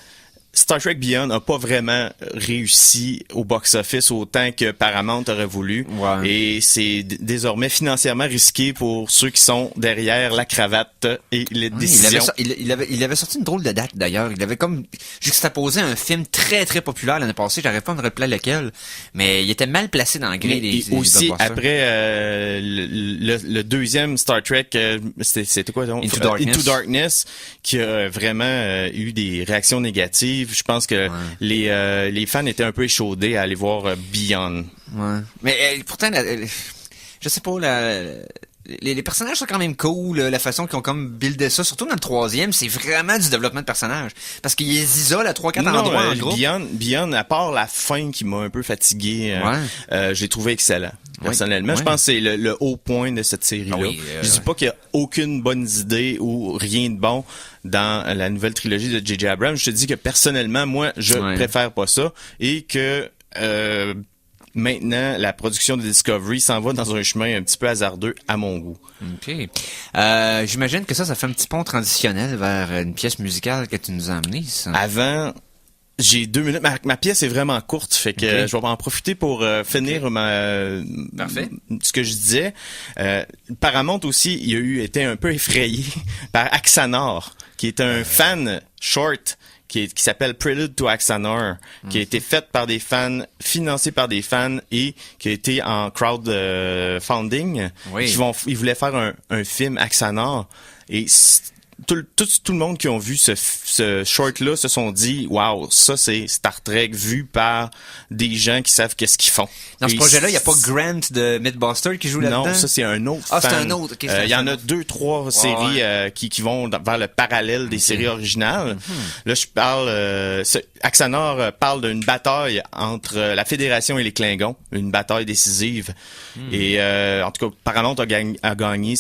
[SPEAKER 4] Star Trek Beyond n'a pas vraiment réussi au box-office autant que Paramount aurait voulu. Ouais. Et c'est désormais financièrement risqué pour ceux qui sont derrière la cravate et les décisions.
[SPEAKER 2] Il avait sorti une drôle de date d'ailleurs. Il avait comme juxtaposé un film très très populaire l'année passée. J'arrive pas à me rappeler lequel. Mais il était mal placé dans la grille des
[SPEAKER 4] aussi, après le deuxième Star Trek, c'était quoi donc? Into Darkness, qui a vraiment eu des réactions négatives. Je pense que les fans étaient un peu échaudés à aller voir Beyond.
[SPEAKER 2] Ouais. Mais pourtant, je sais pas, les personnages sont quand même cool. La façon qu'ils ont comme buildé ça, surtout dans le troisième, c'est vraiment du développement de personnages. Parce qu'ils les isolent à 3-4 endroits en groupe.
[SPEAKER 4] Beyond, à part la fin qui m'a un peu fatigué, j'ai trouvé excellent. Personnellement, je pense que c'est le haut point de cette série-là. Je dis pas qu'il y a aucune bonne idée ou rien de bon dans la nouvelle trilogie de J.J. Abrams. Je te dis que personnellement, moi, je préfère pas ça et que maintenant, la production de Discovery s'en va dans un chemin un petit peu hasardeux à mon goût.
[SPEAKER 2] OK. J'imagine que ça fait un petit pont transitionnel vers une pièce musicale que tu nous as amenée. Ça.
[SPEAKER 4] Avant... J'ai 2 minutes. Ma pièce est vraiment courte, fait que je vais en profiter pour finir ce que je disais. Paramount aussi, il était un peu effrayé par Axanar, qui est un fan short qui s'appelle Prelude to Axanar, qui a été fait par des fans, financé par des fans et qui a été en crowdfunding. Ils voulaient faire un film Axanar et tout le monde qui ont vu ce short-là se sont dit « Wow, ça c'est Star Trek vu par des gens qui savent qu'est-ce qu'ils font. »
[SPEAKER 2] Dans ce projet-là, il n'y a pas Grant de Mythbusters qui joue là-dedans?
[SPEAKER 4] Non, ça c'est un autre fan.
[SPEAKER 2] C'est un autre. Okay,
[SPEAKER 4] il y en a 2-3 séries qui vont vers le parallèle des séries originales. Là, je parle... Axanar parle d'une bataille entre la Fédération et les Klingons, une bataille décisive. Et en tout cas, Paramount a gagné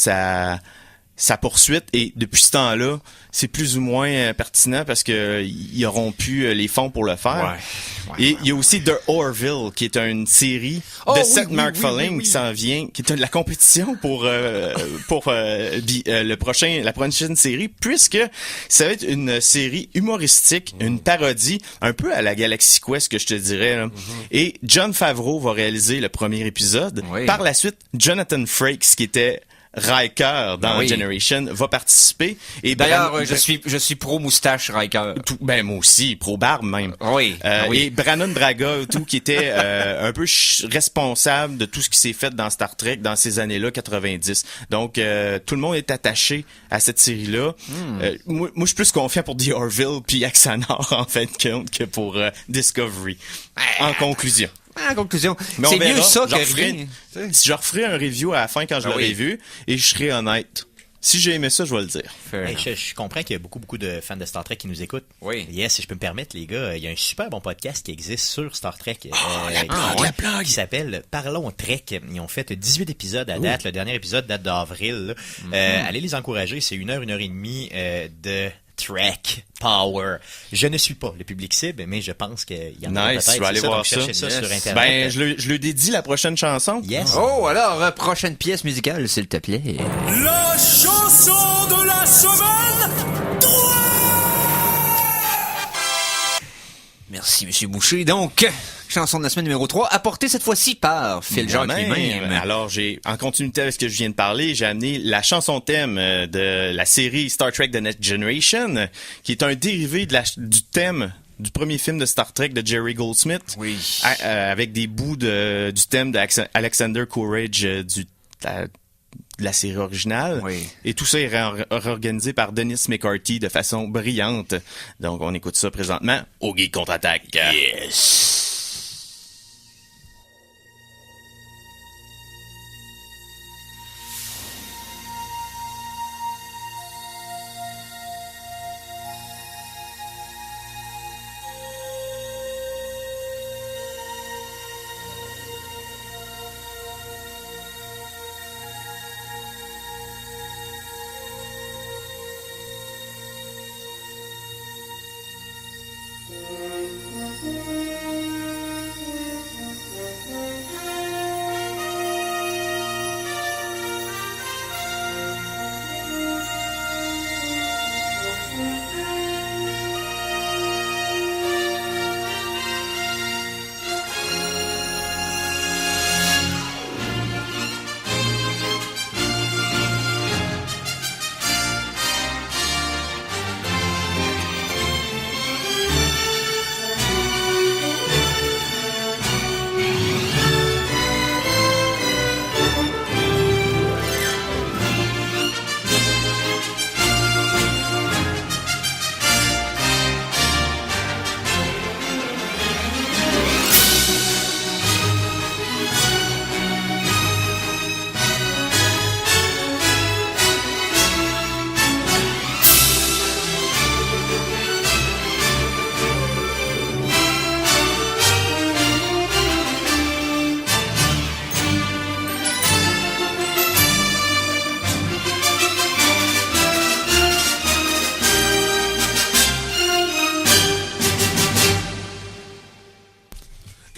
[SPEAKER 4] sa poursuite et depuis ce temps-là, c'est plus ou moins pertinent parce que ils auront plus les fonds pour le faire. Et il y a aussi The Orville qui est une série de Seth MacFarlane qui s'en vient, qui est de la compétition pour la prochaine série puisque ça va être une série humoristique, une parodie un peu à la Galaxy Quest que je te dirais là. Et Jon Favreau va réaliser le premier épisode. Par la suite, Jonathan Frakes qui était Riker dans Generation va participer. Et
[SPEAKER 2] d'ailleurs, je suis pro moustache Riker.
[SPEAKER 4] Moi aussi, pro barbe même. Et Brannon Braga, qui était un peu responsable de tout ce qui s'est fait dans Star Trek dans ces années-là 90. Donc tout le monde est attaché à cette série-là. Moi, je suis plus confiant pour The Orville puis Axanar en fin de compte que pour Discovery. En conclusion.
[SPEAKER 2] En conclusion, c'est mieux ça que rien.
[SPEAKER 4] Si je referai un review à la fin quand je l'aurai vu, et je serai honnête. Si j'ai aimé ça, je vais le dire.
[SPEAKER 7] Je comprends qu'il y a beaucoup de fans de Star Trek qui nous écoutent. Yes, si je peux me permettre, les gars, il y a un super bon podcast qui existe sur Star Trek.
[SPEAKER 4] La plug.
[SPEAKER 7] Qui s'appelle Parlons Trek. Ils ont fait 18 épisodes à date. Le dernier épisode date d'avril. Allez les encourager. C'est 1 heure et demie de Trek Power. Je ne suis pas le public cible, mais je pense qu'il y en a peut-être.
[SPEAKER 4] Je vais aller voir ça.
[SPEAKER 7] Sur Internet.
[SPEAKER 4] Je le dédie la prochaine chanson.
[SPEAKER 7] Yes.
[SPEAKER 2] Oh, alors, prochaine pièce musicale, s'il te plaît.
[SPEAKER 10] La chanson de la semaine 3!
[SPEAKER 2] Merci, Monsieur Boucher. Donc, chanson de la semaine numéro 3, apportée cette fois-ci par Phil Jacques lui-même.
[SPEAKER 4] Alors, en continuité avec ce que je viens de parler, j'ai amené la chanson thème de la série Star Trek The Next Generation, qui est un dérivé du thème du premier film de Star Trek de Jerry Goldsmith, avec des bouts du thème d'Alexander Courage de la série originale. Et tout ça est réorganisé par Dennis McCarthy de façon brillante. Donc, on écoute ça présentement au Geek Contre-Attaque.
[SPEAKER 2] Yes!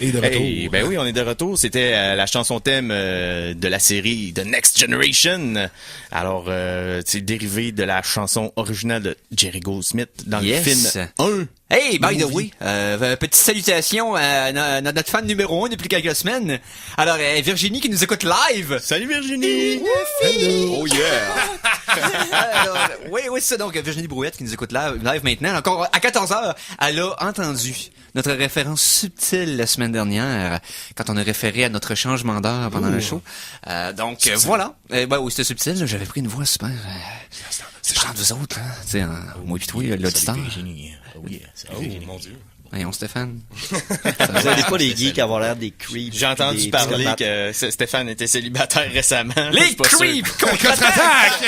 [SPEAKER 6] Et de retour.
[SPEAKER 4] Hey, ben oui, on est de retour. C'était la chanson thème de la série The Next Generation. Alors, c'est dérivé de la chanson originale de Jerry Goldsmith dans le film 1.
[SPEAKER 3] Hey, by the way, petite salutation à notre fan numéro 1 depuis quelques semaines. Alors, Virginie qui nous écoute live.
[SPEAKER 4] Salut Virginie!
[SPEAKER 3] Oh yeah! Alors, oui, c'est ça. Donc, Virginie Brouillette qui nous écoute live maintenant. Encore à 14h, elle a entendu notre référence subtile la semaine dernière quand on a référé à notre changement d'heure pendant le show. Donc, voilà. Oui, c'était subtil. J'avais pris une voix super... c'est genre vous autres, hein. Tu sais, moi pis toi, l'auditeur.
[SPEAKER 6] Oh, mon Dieu.
[SPEAKER 3] Voyons, Stéphane.
[SPEAKER 5] Vous n'avez pas les geeks avoir l'air des creeps.
[SPEAKER 4] J'ai entendu parler que Stéphane était célibataire récemment.
[SPEAKER 3] Les creeps contre-attaque!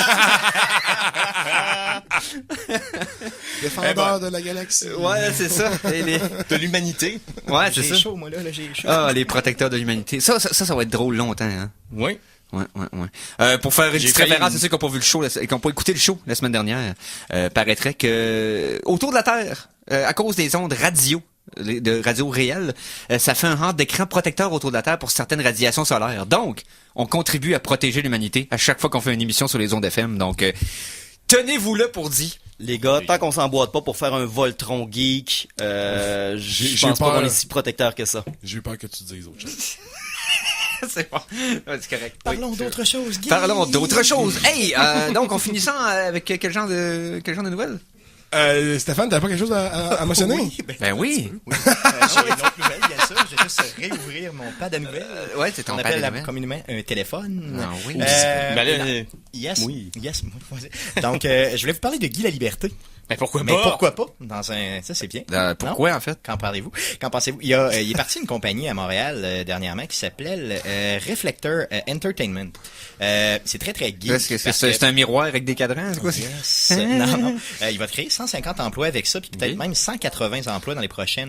[SPEAKER 6] Défendeur de la galaxie.
[SPEAKER 3] Ouais, c'est ça.
[SPEAKER 4] De l'humanité.
[SPEAKER 3] Ouais, c'est ça.
[SPEAKER 7] J'ai chaud, moi, là, j'ai chaud.
[SPEAKER 3] Ah, les protecteurs de l'humanité. Ça va être drôle longtemps, hein.
[SPEAKER 4] Oui.
[SPEAKER 3] Ouais. Pour faire une petite référence à ceux qui n'ont pas vu le show, qui n'ont pas écouté le show la semaine dernière, paraîtrait que autour de la Terre, à cause des ondes radio, de radio réelle, ça fait un rang d'écran protecteur autour de la Terre pour certaines radiations solaires. Donc, on contribue à protéger l'humanité à chaque fois qu'on fait une émission sur les ondes FM. Donc, tenez-vous là pour dit.
[SPEAKER 5] Les gars, tant qu'on s'emboîte pas pour faire un Voltron geek, je pense pas qu'on est si protecteur que ça.
[SPEAKER 6] J'ai eu peur que tu dises autre chose.
[SPEAKER 3] C'est bon. Ouais, c'est correct.
[SPEAKER 7] Parlons d'autre chose, Guy.
[SPEAKER 3] Parlons d'autre chose. Hey, donc on finit ça avec quel genre de nouvelles?
[SPEAKER 6] Stéphane, t'as pas quelque chose à mentionner?
[SPEAKER 7] Oui,
[SPEAKER 3] ben oui.
[SPEAKER 7] J'ai une autre nouvelle, bien sûr. Je vais juste réouvrir mon pad à nouvelles.
[SPEAKER 3] Ouais, c'est ton
[SPEAKER 7] On
[SPEAKER 3] pad à
[SPEAKER 7] appelle
[SPEAKER 3] nouvelles.
[SPEAKER 7] communément un téléphone.
[SPEAKER 3] Ah oui.
[SPEAKER 7] Yes.
[SPEAKER 4] Oui.
[SPEAKER 7] Yes. Donc, je voulais vous parler de Guy Laliberté.
[SPEAKER 4] Mais pourquoi
[SPEAKER 7] Mais
[SPEAKER 4] pas?
[SPEAKER 7] pourquoi pas? Ça, c'est bien.
[SPEAKER 3] Pourquoi, en fait?
[SPEAKER 7] Qu'en parlez-vous? Qu'en pensez-vous? Il est parti une compagnie à Montréal dernièrement qui s'appelait Reflector Entertainment. C'est très, très geek.
[SPEAKER 3] C'est un miroir avec des cadrans, c'est quoi?
[SPEAKER 7] Yes. Non. Il va créer 150 emplois avec ça, puis peut-être même 180 emplois dans les prochains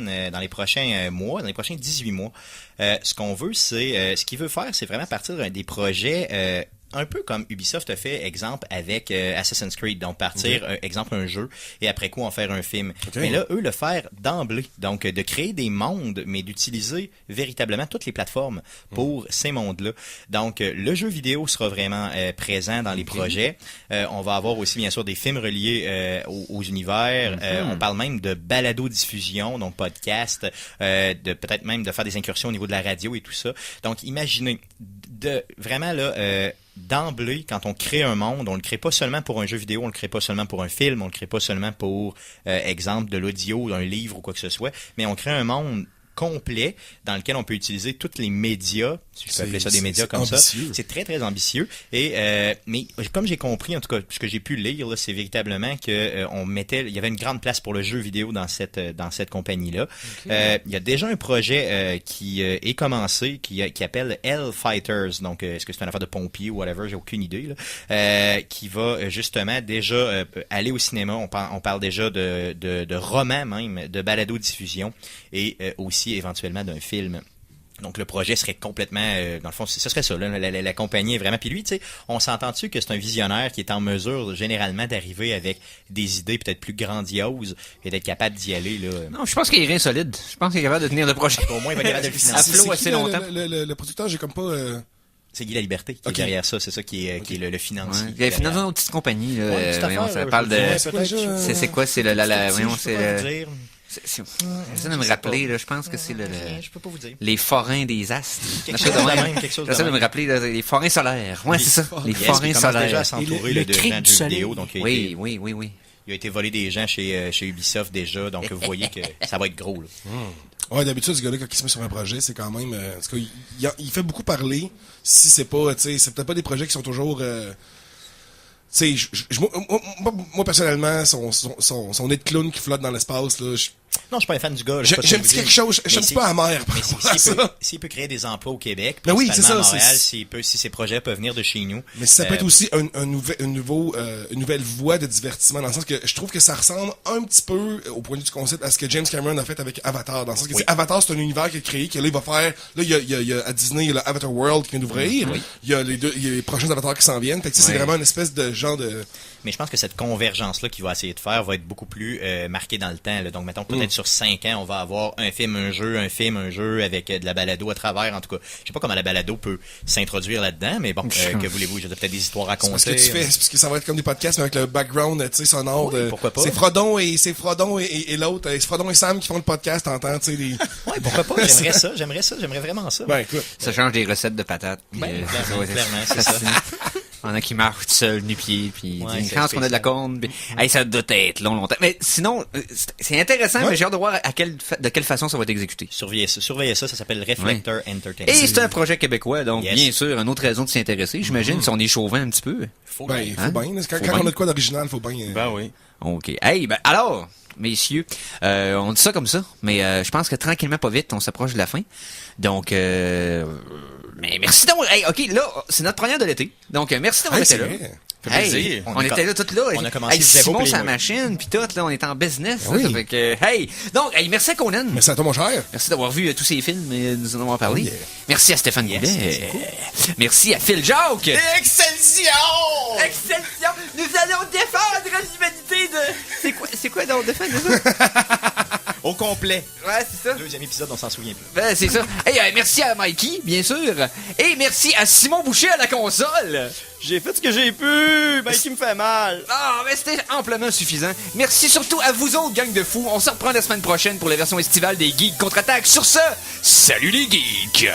[SPEAKER 7] mois, dans les prochains 18 mois. Ce qu'on veut, ce qu'il veut faire, c'est vraiment partir des projets un peu comme Ubisoft a fait, exemple, avec Assassin's Creed. Donc, partir, exemple, un jeu, et après coup, en faire un film. Mais là, eux, le faire d'emblée. Donc, de créer des mondes, mais d'utiliser véritablement toutes les plateformes pour ces mondes-là. Donc, le jeu vidéo sera vraiment présent dans les projets. On va avoir aussi, bien sûr, des films reliés aux univers. On parle même de balado-diffusion, donc podcast, de peut-être même de faire des incursions au niveau de la radio et tout ça. Donc, imaginez, vraiment, là... d'emblée, quand on crée un monde, on le crée pas seulement pour un jeu vidéo, on le crée pas seulement pour un film, on le crée pas seulement pour, exemple, de l'audio, d'un livre ou quoi que ce soit, mais on crée un monde complet dans lequel on peut utiliser tous les médias, si je peux appeler ça des médias comme ambitieux. Ça. C'est très, très ambitieux. Et mais comme j'ai compris, en tout cas, ce que j'ai pu lire, là, c'est véritablement que il y avait une grande place pour le jeu vidéo dans cette compagnie-là. Okay. Il y a déjà un projet qui est commencé, qui appelle Hell Fighters. Donc, est-ce que c'est une affaire de pompiers ou whatever, j'ai aucune idée. Là. Qui va justement déjà aller au cinéma. On parle déjà de romans même, de balado-diffusion et aussi éventuellement d'un film. Donc le projet serait complètement, dans le fond, ce serait ça, là, la compagnie est vraiment. Puis lui, tu sais, on s'entend-tu que c'est un visionnaire qui est en mesure généralement d'arriver avec des idées peut-être plus grandioses et d'être capable d'y aller là.
[SPEAKER 3] Non, je pense qu'il est rien solide. Je pense qu'il est capable de tenir le projet.
[SPEAKER 7] Au moins, il va être capable de le financer.
[SPEAKER 3] À flot assez longtemps.
[SPEAKER 6] Le producteur, j'ai comme pas.
[SPEAKER 7] C'est Guy Laliberté qui est derrière ça, c'est ça qui est le financier.
[SPEAKER 3] Ouais. Il finance dans une petite compagnie. Là, ça parle de. C'est quoi, c'est voyons, c'est. J'essaie de me rappeler, là, je pense que c'est
[SPEAKER 7] je peux pas vous dire.
[SPEAKER 3] Les forains des astres.
[SPEAKER 7] J'essaie
[SPEAKER 3] de me rappeler les forains solaires. Ouais, c'est ça. Les forains solaires.
[SPEAKER 7] Déjà à s'entourer de gens du jeu vidéo. Donc
[SPEAKER 3] oui.
[SPEAKER 7] Il a été volé des gens chez Ubisoft déjà, donc vous voyez que ça va être gros. Là.
[SPEAKER 6] Ouais, d'habitude, ce gars-là, quand il se met sur un projet, c'est quand même... il fait beaucoup parler. Si c'est pas... Tu sais, c'est peut-être pas des projets qui sont toujours... Tu sais, moi, personnellement, son nez de clown qui flotte dans l'espace, là...
[SPEAKER 7] Non, je suis pas un fan du gars.
[SPEAKER 6] J'aime quelque chose, je suis pas amer.
[SPEAKER 7] Mais s'il peut créer des emplois au Québec,
[SPEAKER 6] ben oui, c'est ça,
[SPEAKER 7] à Montréal, si ces projets peuvent venir de chez nous.
[SPEAKER 6] Mais ça peut être aussi une nouvelle voie de divertissement, dans le sens que je trouve que ça ressemble un petit peu, au point de vue du concept, à ce que James Cameron a fait avec Avatar, dans le sens que Avatar, c'est un univers qu'il a créé, que là, il va faire, là, il y a à Disney, il y a le Avatar World qui vient d'ouvrir, il y a les prochains Avatars qui s'en viennent, fait que c'est vraiment une espèce de genre de...
[SPEAKER 7] Mais je pense que cette convergence-là qu'il va essayer de faire va être beaucoup plus marquée dans le temps. Là. Donc, mettons, tout peut-être sur 5 ans, on va avoir un film, un jeu avec de la balado à travers. En tout cas, je sais pas comment la balado peut s'introduire là-dedans, mais bon, que voulez-vous, j'ai peut-être des histoires à raconter.
[SPEAKER 6] C'est ce que tu fais, c'est parce que ça va être comme des podcasts, mais avec le background, tu sais, sonore.
[SPEAKER 7] Oui, pourquoi pas.
[SPEAKER 6] C'est Frodon et l'autre, c'est Frodon et Sam qui font le podcast, t'entends, tu sais, des...
[SPEAKER 7] Oui, pourquoi pas, j'aimerais vraiment ça.
[SPEAKER 6] Ben, écoute.
[SPEAKER 2] Ça change des recettes de patates.
[SPEAKER 7] Clairement, c'est ça.
[SPEAKER 2] Il y en a qui marchent tout seul, nu-pied, puis
[SPEAKER 7] Ouais,
[SPEAKER 2] quand on a de la corne, puis hey, ça doit être longtemps. Mais sinon, c'est intéressant, mais j'ai hâte de voir de quelle façon ça va être exécuté.
[SPEAKER 7] Surveillez ça s'appelle Reflector Entertainment.
[SPEAKER 2] Et c'est un projet québécois, donc bien sûr, une autre raison de s'y intéresser. J'imagine si on est chauvin un petit peu.
[SPEAKER 6] Faut bien. Quand on a de quoi d'original, faut bien.
[SPEAKER 4] Ben oui.
[SPEAKER 2] OK. Hey, ben alors, messieurs, on dit ça comme ça, mais je pense que tranquillement, pas vite, on s'approche de la fin. Donc, mais merci d'avoir... Hey, OK, là, c'est notre première de l'été. Donc, merci d'avoir été là. Hey, on était là tout là.
[SPEAKER 7] On a commencé
[SPEAKER 2] Simon
[SPEAKER 7] zéro
[SPEAKER 2] sa machine, puis tout, là, on est en business.
[SPEAKER 6] Oui.
[SPEAKER 2] Là, fait que, hey, donc, hey, merci à Conan.
[SPEAKER 6] Merci à toi, mon cher.
[SPEAKER 2] Merci d'avoir vu tous ces films et de nous en avoir parlé.
[SPEAKER 6] Oh, yeah.
[SPEAKER 2] Merci à Stéphane Goulet. Merci à Phil Jacques.
[SPEAKER 4] Excelsior!
[SPEAKER 2] Excelsior! Nous allons défendre l'humanité de... C'est quoi donc défendre ça?
[SPEAKER 4] Au complet.
[SPEAKER 2] Ouais, c'est ça.
[SPEAKER 7] Deuxième épisode, on s'en souvient plus.
[SPEAKER 2] Ben, c'est ça. Hey, merci à Mikey, bien sûr. Et merci à Simon Boucher à la console.
[SPEAKER 5] J'ai fait ce que j'ai pu, qui me fait mal.
[SPEAKER 2] Ah, mais c'était amplement suffisant. Merci surtout à vous autres, gang de fous. On se reprend la semaine prochaine pour la version estivale des Geeks Contre-Attaque. Sur ce, salut les geeks!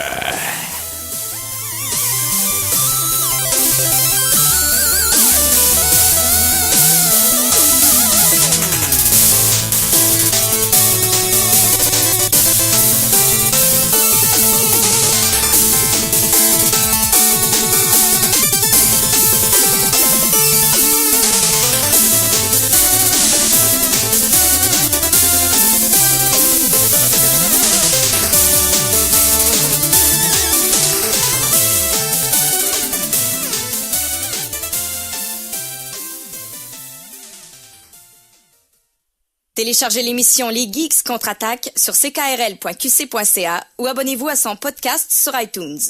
[SPEAKER 11] Téléchargez l'émission Les Geeks Contre-Attaque sur ckrl.qc.ca ou abonnez-vous à son podcast sur iTunes.